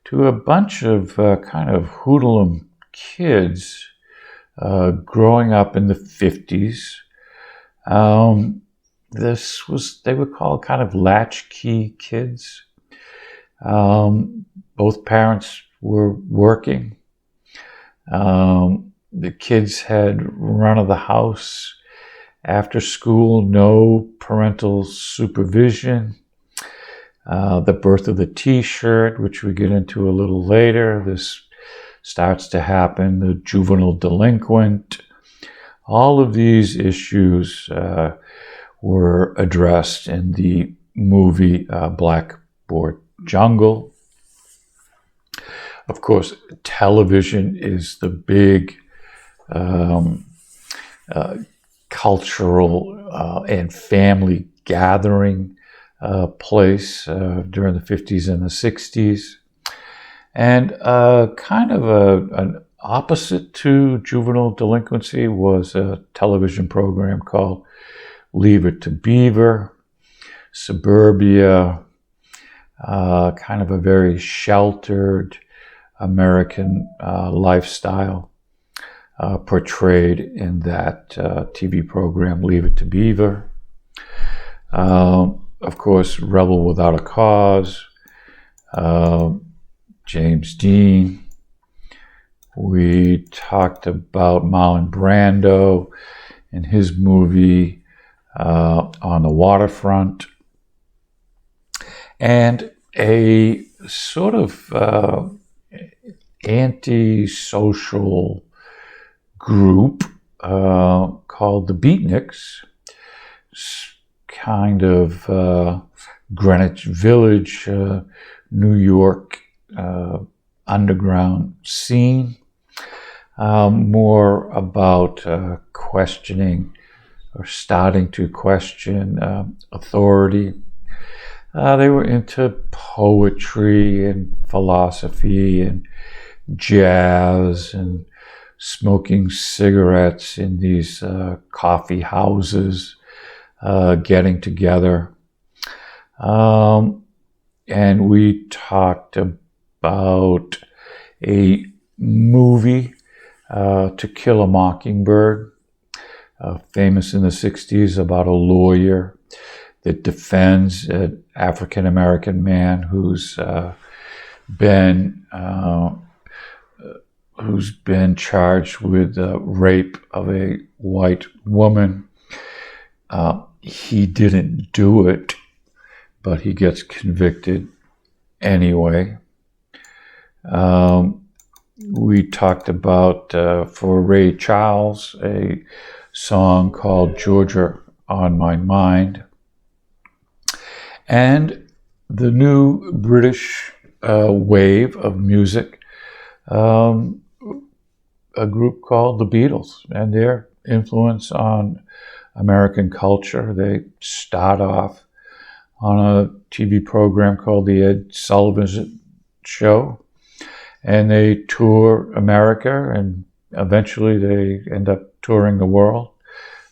to a bunch of kind of hoodlum kids growing up in the 50s. They were called kind of latchkey kids. Both parents were working. The kids had run of the house after school, no parental supervision. The birth of the T-shirt, which we get into a little later, this starts to happen. The juvenile delinquent. All of these issues were addressed in the movie Blackboard Jungle. Of course, television is the big cultural and family gathering place during the 50s and the 60s. And kind of an opposite to juvenile delinquency was a television program called Leave It to Beaver, Suburbia, kind of a very sheltered American lifestyle portrayed in that TV program, Leave It to Beaver. Of course, Rebel Without a Cause, James Dean. We talked about Marlon Brando and his movie On the Waterfront. And a sort of anti-social group called the Beatniks, kind of Greenwich Village, New York underground scene, more about questioning or starting to question authority. They were into poetry and philosophy and jazz and smoking cigarettes in these coffee houses, getting together. And we talked about a movie, To Kill a Mockingbird, famous in the 60s, about a lawyer that defends an African-American man who's been charged with rape of a white woman. He didn't do it, but he gets convicted anyway. We talked about, for Ray Charles, a song called Georgia on My Mind. And the new British wave of music, a group called the Beatles, and their influence on American culture. They start off on a TV program called The Ed Sullivan Show, and they tour America, and eventually they end up touring the world.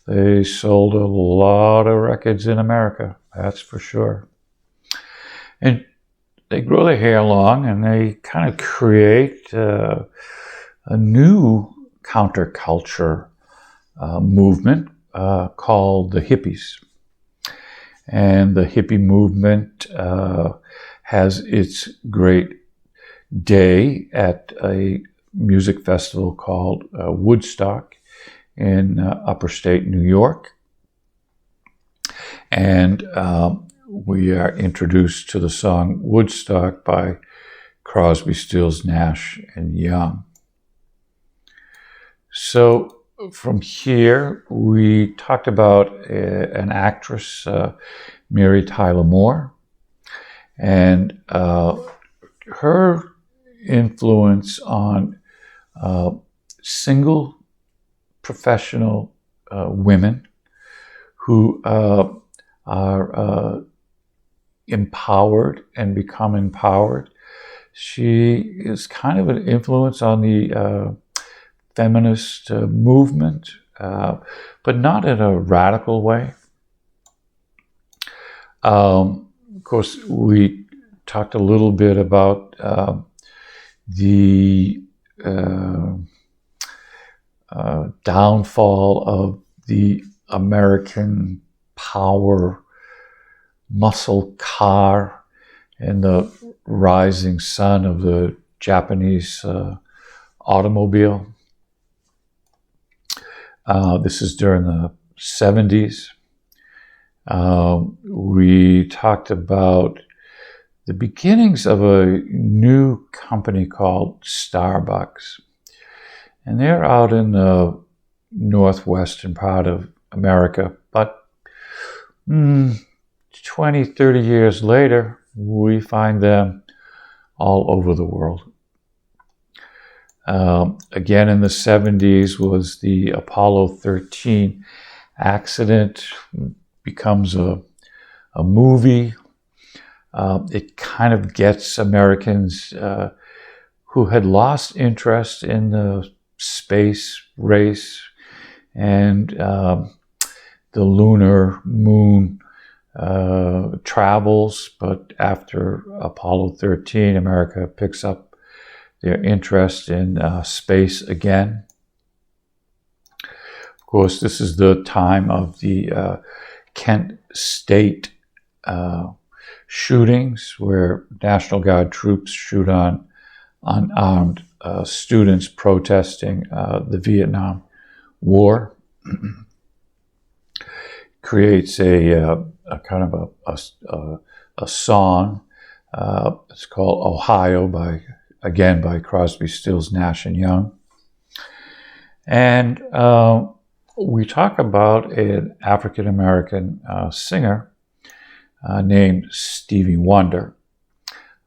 They sold a lot of records in America, that's for sure. And they grow their hair long, and they kind of create a new counterculture movement called the hippies. And the hippie movement has its great day at a music festival called Woodstock in upper state New York. And we are introduced to the song Woodstock by Crosby, Stills, Nash, and Young. So from here, we talked about an actress, Mary Tyler Moore, and her influence on single professional women who are empowered and become empowered. She is kind of an influence on the feminist movement, but not in a radical way. Of course, we talked a little bit about the downfall of the American power muscle car and the rising sun of the Japanese automobile. This is during the 70s. We talked about the beginnings of a new company called Starbucks. And they're out in the northwestern part of America. But 20, 30 years later, we find them all over the world. Again, in the 70s was the Apollo 13 accident. Becomes a movie. It kind of gets Americans who had lost interest in the space race and the lunar moon travels, but after Apollo 13, America picks up their interest in space again. Of course, this is the time of the Kent State shootings, where National Guard troops shoot on unarmed students protesting the Vietnam War. Creates a kind of a song. It's called Ohio by Crosby, Stills, Nash, and Young. And we talk about an African-American singer named Stevie Wonder,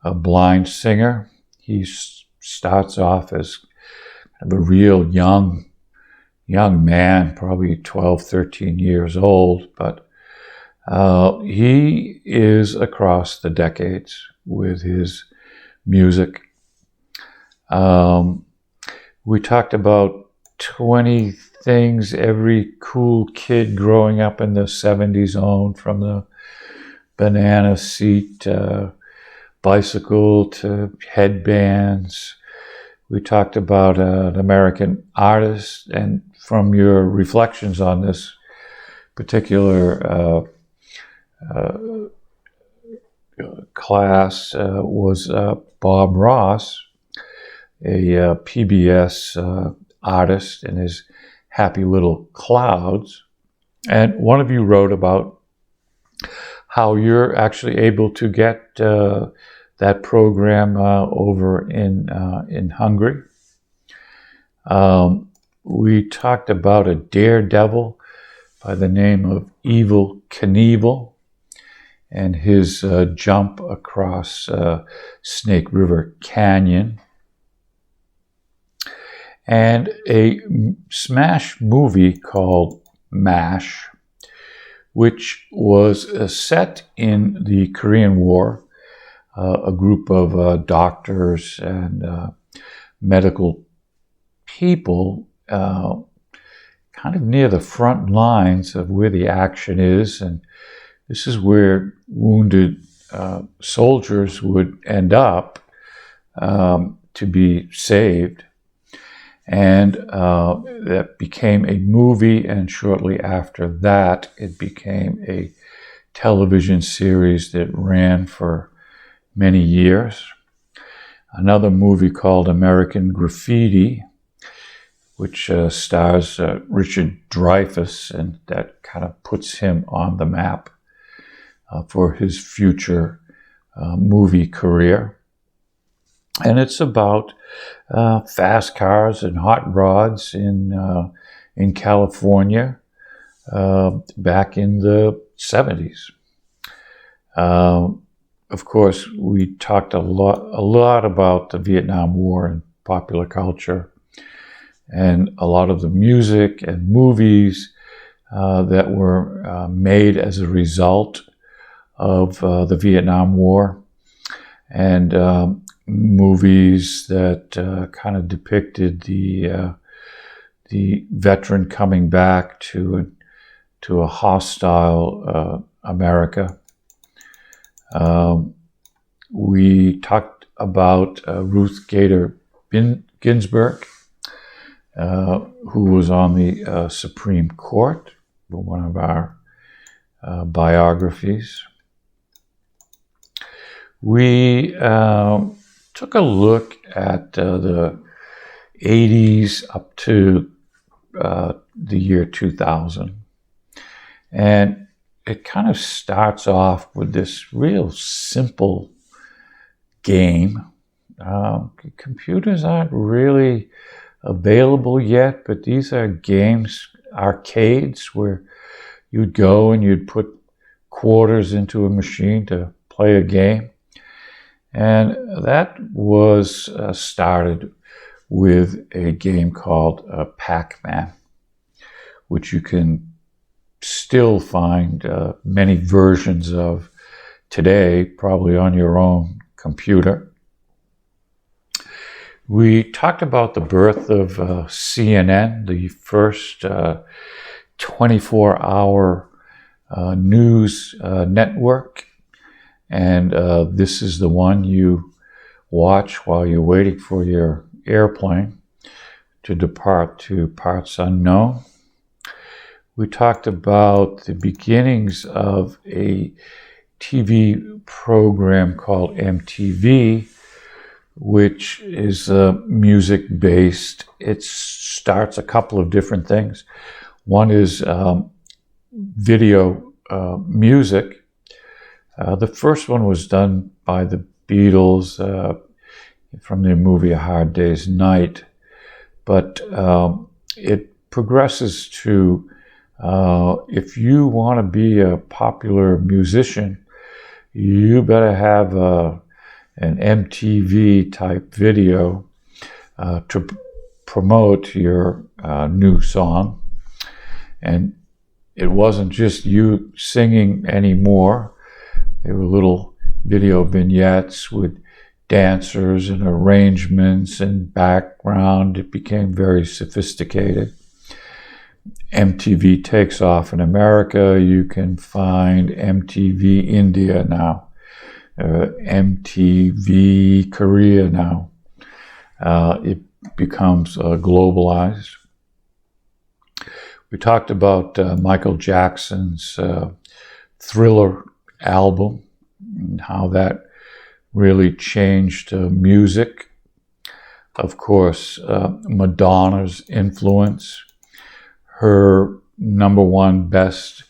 a blind singer. He starts off as kind of a real young man, probably 12, 13 years old, but he is across the decades with his music. We talked about 20 things every cool kid growing up in the 70s owned, from the banana seat bicycle to headbands. We talked about an American artist, and from your reflections on this particular class was Bob Ross, a PBS artist, and his Happy Little Clouds. And one of you wrote about how you're actually able to get that program over in Hungary. We talked about a daredevil by the name of Evel Knievel and his jump across Snake River Canyon. And a smash movie called MASH, which was set in the Korean War. A group of doctors and medical people kind kind of near the front lines of where the action is, and this is where wounded soldiers would end up to be saved. And that became a movie, and shortly after that, it became a television series that ran for many years. Another movie called American Graffiti, which stars Richard Dreyfuss, and that kind of puts him on the map for his future movie career. And it's about fast cars and hot rods in California back in the 70s. Of course, we talked a lot about the Vietnam War in popular culture, and a lot of the music and movies that were made as a result of the Vietnam War, and movies that kind of depicted the veteran coming back to a hostile America. We talked about Ruth Bader Ginsburg, who was on the Supreme Court, one of our biographies. We took a look at the 80s up to the year 2000. And it kind of starts off with this real simple game. Computers aren't really available yet, but these are games, arcades, where you'd go and you'd put quarters into a machine to play a game. And that was started with a game called Pac-Man, which you can still find many versions of today, probably on your own computer. We talked about the birth of CNN, the first 24-hour news network. And this is the one you watch while you're waiting for your airplane to depart to parts unknown. We talked about the beginnings of a TV program called MTV, which is music-based. It starts a couple of different things. One is video music. The first one was done by the Beatles from their movie A Hard Day's Night, but it progresses to if you want to be a popular musician, you better have an MTV type video to promote your new song. And it wasn't just you singing anymore. There were little video vignettes with dancers and arrangements and background. It became very sophisticated. MTV takes off in America. You can find MTV India now, MTV Korea now. It becomes globalized. We talked about Michael Jackson's Thriller album and how that really changed music. Of course, Madonna's influence. Her number one best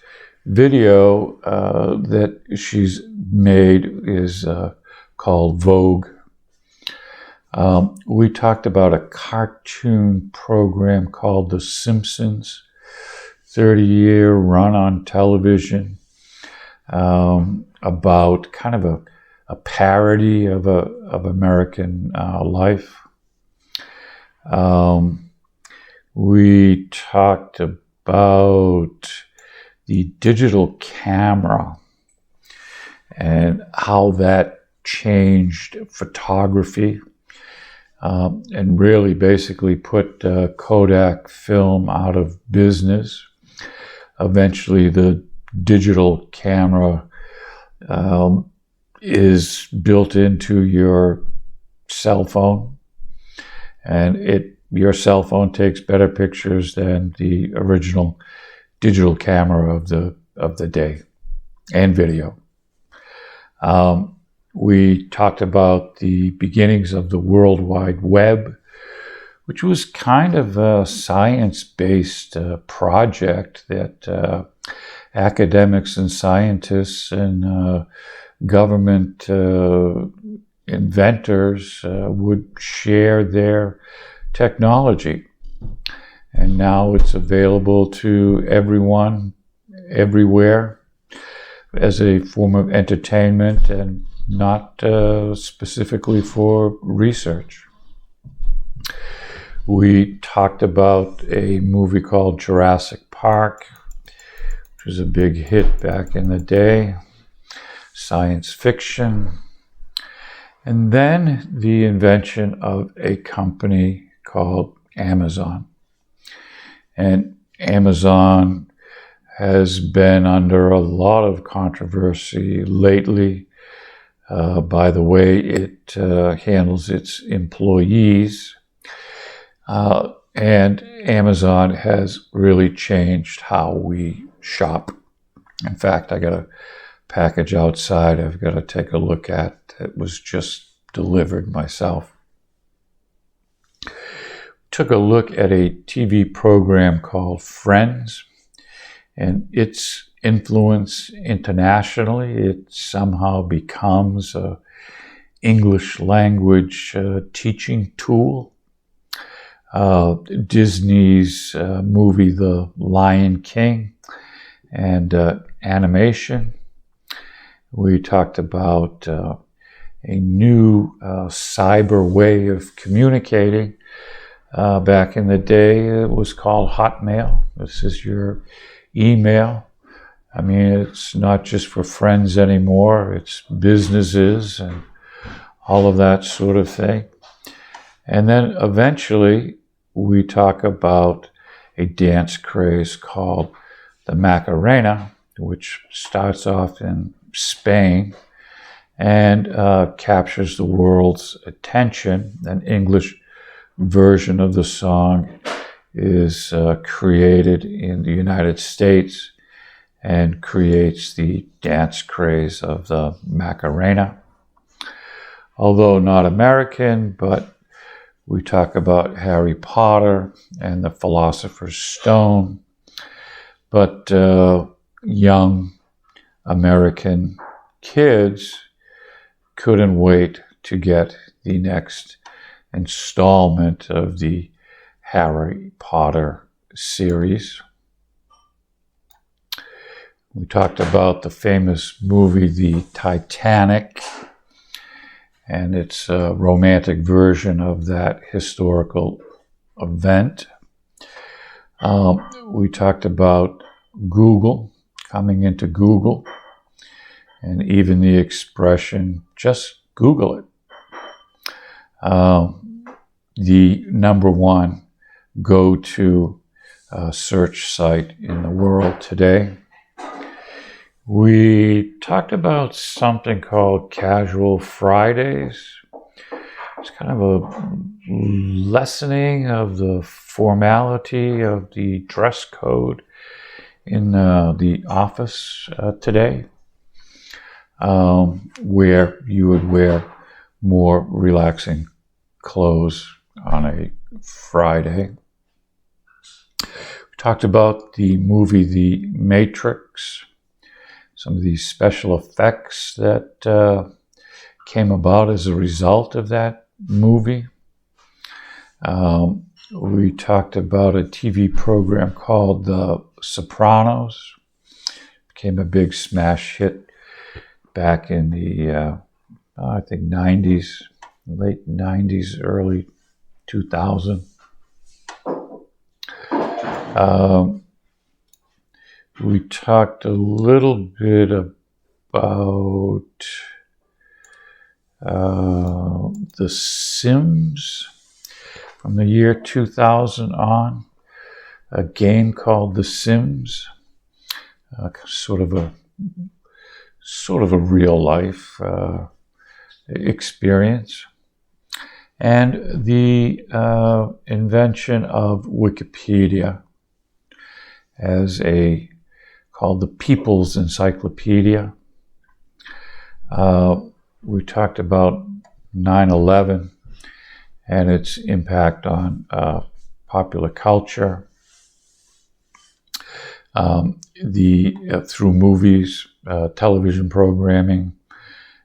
video that she's made is called Vogue. We talked about a cartoon program called The Simpsons, 30-year run on television, about kind of a parody of American life. We talked about the digital camera and how that changed photography. and really basically put Kodak film out of business. Eventually, the digital camera is built into your cell phone, and your cell phone takes better pictures than the original digital camera of the day, and video. We talked about the beginnings of the World Wide Web, which was kind of a science-based project that academics and scientists and government inventors would share their technology. And now it's available to everyone, everywhere, as a form of entertainment and not specifically for research. We talked about a movie called Jurassic Park, which was a big hit back in the day, science fiction. And then the invention of a company called Amazon. And Amazon has been under a lot of controversy lately by the way it handles its employees. And Amazon has really changed how we shop. In fact, I got a package outside I've got to take a look at. It was just delivered myself. Took a look at a TV program called Friends and its influence internationally. It somehow becomes an English language teaching tool. Disney's movie The Lion King and animation. We talked about a new cyber way of communicating. Back in the day, it was called Hotmail. This is your email. I mean, it's not just for friends anymore. It's businesses and all of that sort of thing. And then eventually, we talk about a dance craze called the Macarena, which starts off in Spain and captures the world's attention. An English version of the song is created in the United States and creates the dance craze of the Macarena. Although not American, but we talk about Harry Potter and the Philosopher's Stone. But young American kids couldn't wait to get the next installment of the Harry Potter series. We talked about the famous movie, The Titanic, and its romantic version of that historical event. We talked about Google, coming into Google, and even the expression, just Google it. The number one go-to search site in the world today. We talked about something called Casual Fridays. It's kind of a lessening of the formality of the dress code in the office today, where you would wear more relaxing clothes on a Friday. We talked about the movie The Matrix, some of the special effects that came about as a result of that movie. We talked about a TV program called The Sopranos. Became a big smash hit back in the, I think, 90s, late 90s, early 2000. We talked a little bit about The Sims from the year 2000 on, a game called The Sims, sort of a real life experience, and the invention of Wikipedia as called the People's Encyclopedia. We talked about 9/11 and its impact on popular culture, through movies, television programming,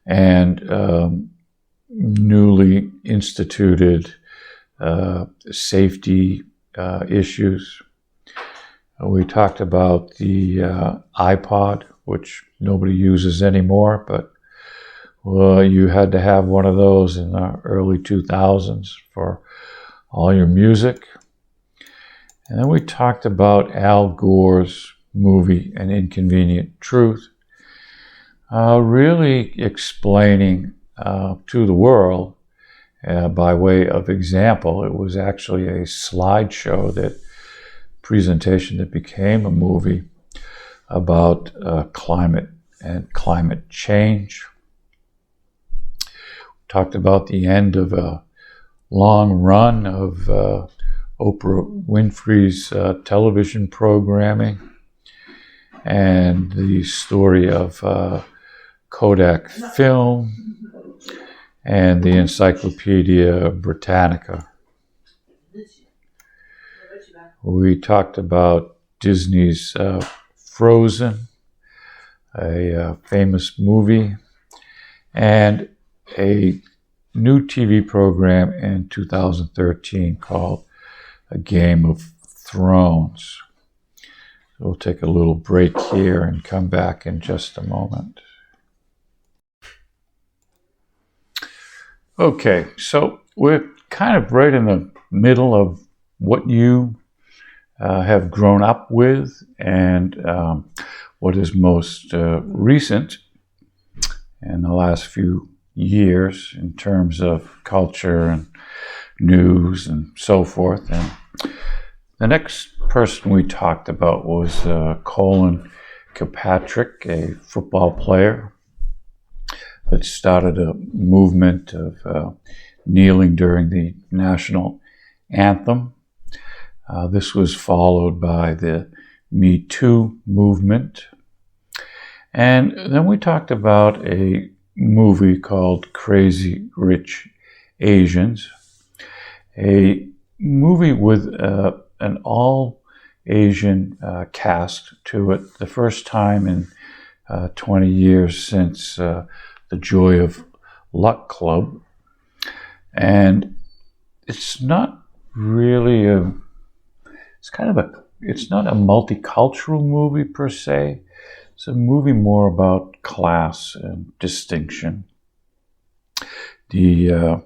and newly instituted safety issues. We talked about the iPod, which nobody uses anymore, but you had to have one of those in the early 2000s for all your music. And then we talked about Al Gore's movie, An Inconvenient Truth, really explaining to the world, by way of example. It was actually a slideshow, presentation that became a movie about climate and climate change. Talked about the end of a long run of Oprah Winfrey's television programming, and the story of Kodak film and the Encyclopedia Britannica. We talked about Disney's Frozen, a famous movie, and a new TV program in 2013 called A Game of Thrones. We'll take a little break here and come back in just a moment. Okay, so we're kind of right in the middle of what you have grown up with, and what is most recent in the last few years in terms of culture and news and so forth. And the next person we talked about was Colin Kilpatrick, a football player that started a movement of kneeling during the national anthem. This was followed by the Me Too movement. And then we talked about a movie called Crazy Rich Asians, a movie with an all-Asian cast to it, the first time in 20 years since The Joy of Luck Club. And it's not really it's not a multicultural movie per se. It's a movie more about class and distinction. The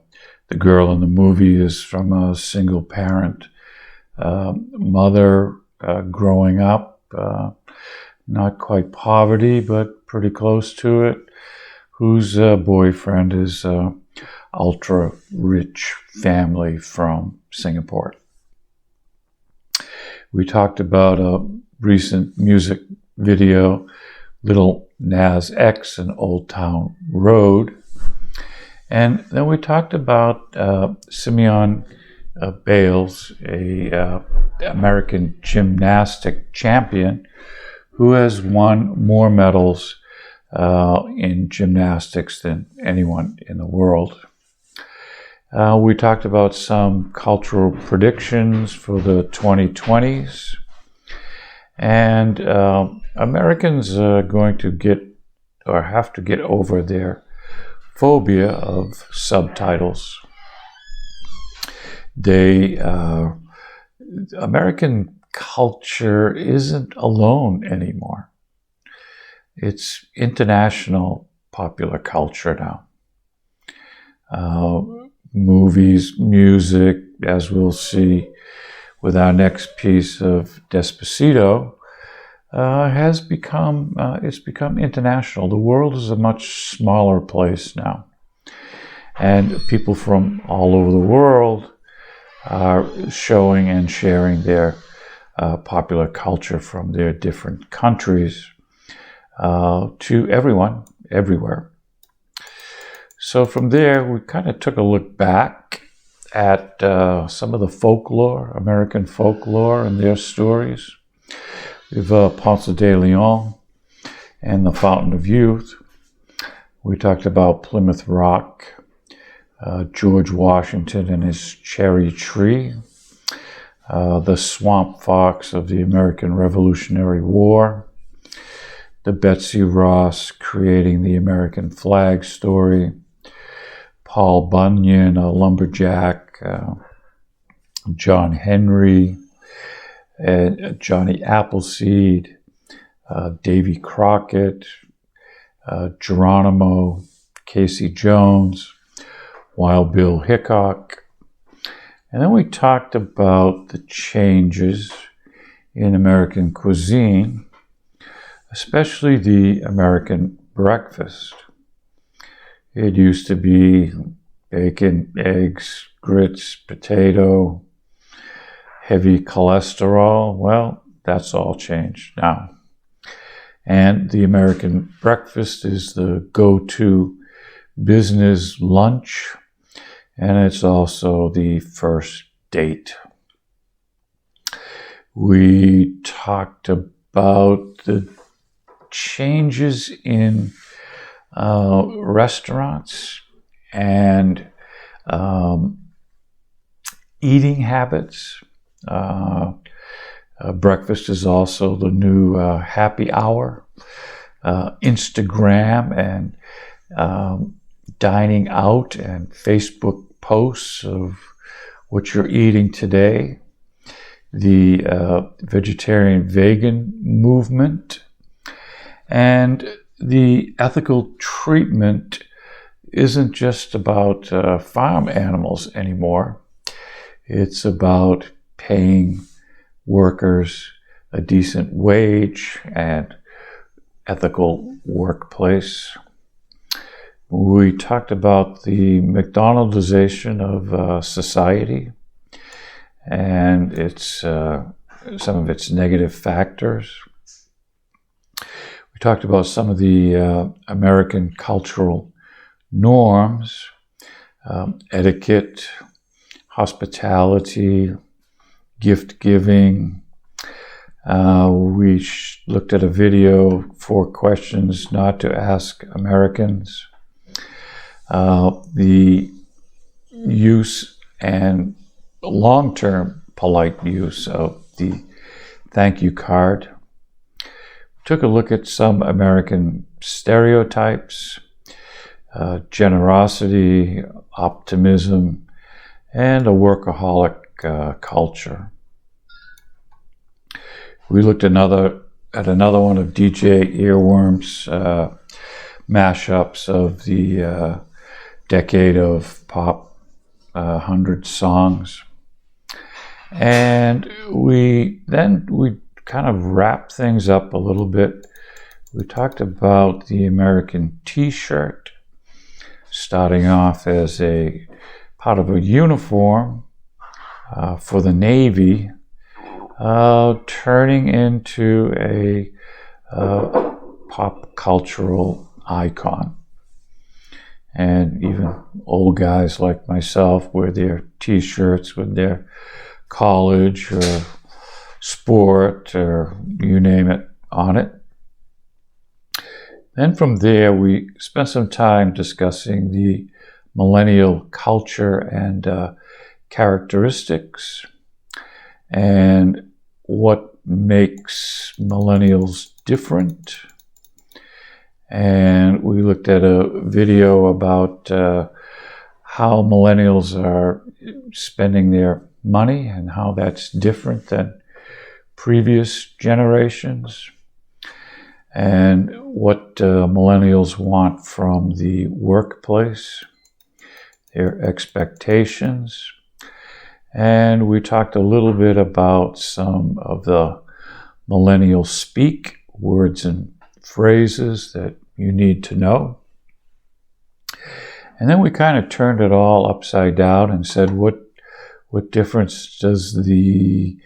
girl in the movie is from a single parent mother, growing up, not quite poverty, but pretty close to it, whose boyfriend is ultra rich family from Singapore. We talked about a recent music video, Little Nas X and Old Town Road. And then we talked about Simeon Bales, a American gymnastic champion who has won more medals in gymnastics than anyone in the world. We talked about some cultural predictions for the 2020s. And Americans are going to have to get over their phobia of subtitles. American culture isn't alone anymore. It's international popular culture now. Movies, music, as we'll see with our next piece of Despacito, has become international. The world is a much smaller place now. And people from all over the world are showing and sharing their popular culture from their different countries to everyone, everywhere. So from there, we kind of took a look back at some of the folklore, American folklore and their stories. We've Ponce de Leon and the Fountain of Youth. We talked about Plymouth Rock, George Washington and his cherry tree, the swamp fox of the American Revolutionary War, the Betsy Ross creating the American flag story, Paul Bunyan, a lumberjack, John Henry, Johnny Appleseed, Davy Crockett, Geronimo, Casey Jones, Wild Bill Hickok. And then we talked about the changes in American cuisine, especially the American breakfast. It used to be bacon, eggs, grits, potato, heavy cholesterol. Well, that's all changed now. And the American breakfast is the go-to business lunch, and it's also the first date. We talked about the changes in restaurants and eating habits. Breakfast is also the new happy hour. Instagram and dining out and Facebook posts of what you're eating today. The vegetarian vegan movement. And the ethical treatment isn't just about farm animals anymore. It's about paying workers a decent wage and ethical workplace. We talked about the McDonaldization of society and its some of its negative factors. We talked about some of the American cultural norms, etiquette, hospitality, gift giving. We looked at a video, 4 questions not to ask Americans. The use and long-term polite use of the thank you card. Took a look at some American stereotypes, generosity, optimism, and a workaholic culture. We looked at another one of DJ Earworm's mashups of the decade of pop 100 songs. And we kind of wrapped things up a little bit. We talked about the American t-shirt, starting off as a part of a uniform for the Navy, turning into a pop cultural icon. And even old guys like myself wear their t-shirts with their college or sport or you name it on it. Then from there, we spent some time discussing the millennial culture and characteristics and what makes millennials different. And we looked at a video about how millennials are spending their money and how that's different than previous generations, and what millennials want from the workplace, their expectations. And we talked a little bit about some of the millennial speak, words and phrases that you need to know. And then we kind of turned it all upside down and said, what difference does the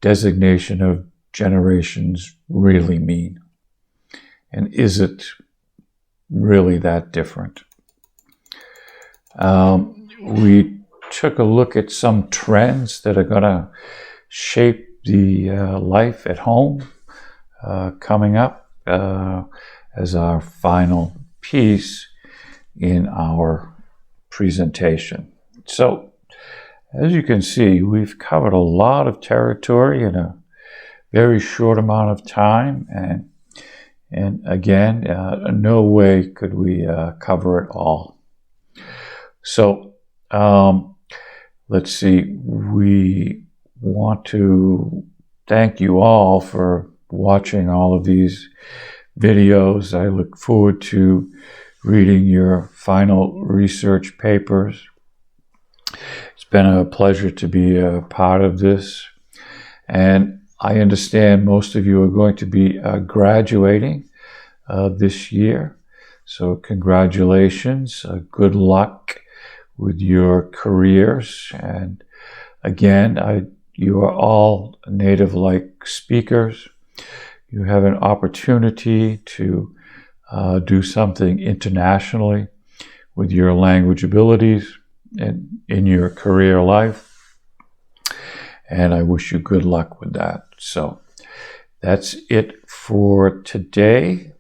designation of generations really mean? And is it really that different? We took a look at some trends that are going to shape the life at home coming up as our final piece in our presentation. So, as you can see, we've covered a lot of territory in a very short amount of time, and again, no way could we cover it all. So, let's see, we want to thank you all for watching all of these videos. I look forward to reading your final research papers. It's been a pleasure to be a part of this, and I understand most of you are going to be graduating this year, so congratulations, good luck with your careers, and again, you are all native-like speakers. You have an opportunity to do something internationally with your language abilities and in your career life. And I wish you good luck with that. So that's it for today.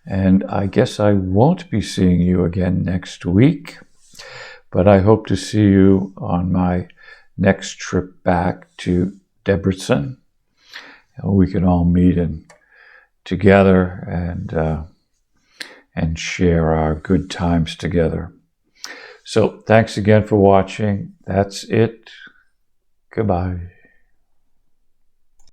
And I guess I won't be seeing you again next week, but I hope to see you on my next trip back to Debrecen. We can all meet together and share our good times together. So thanks again for watching. That's it. Goodbye.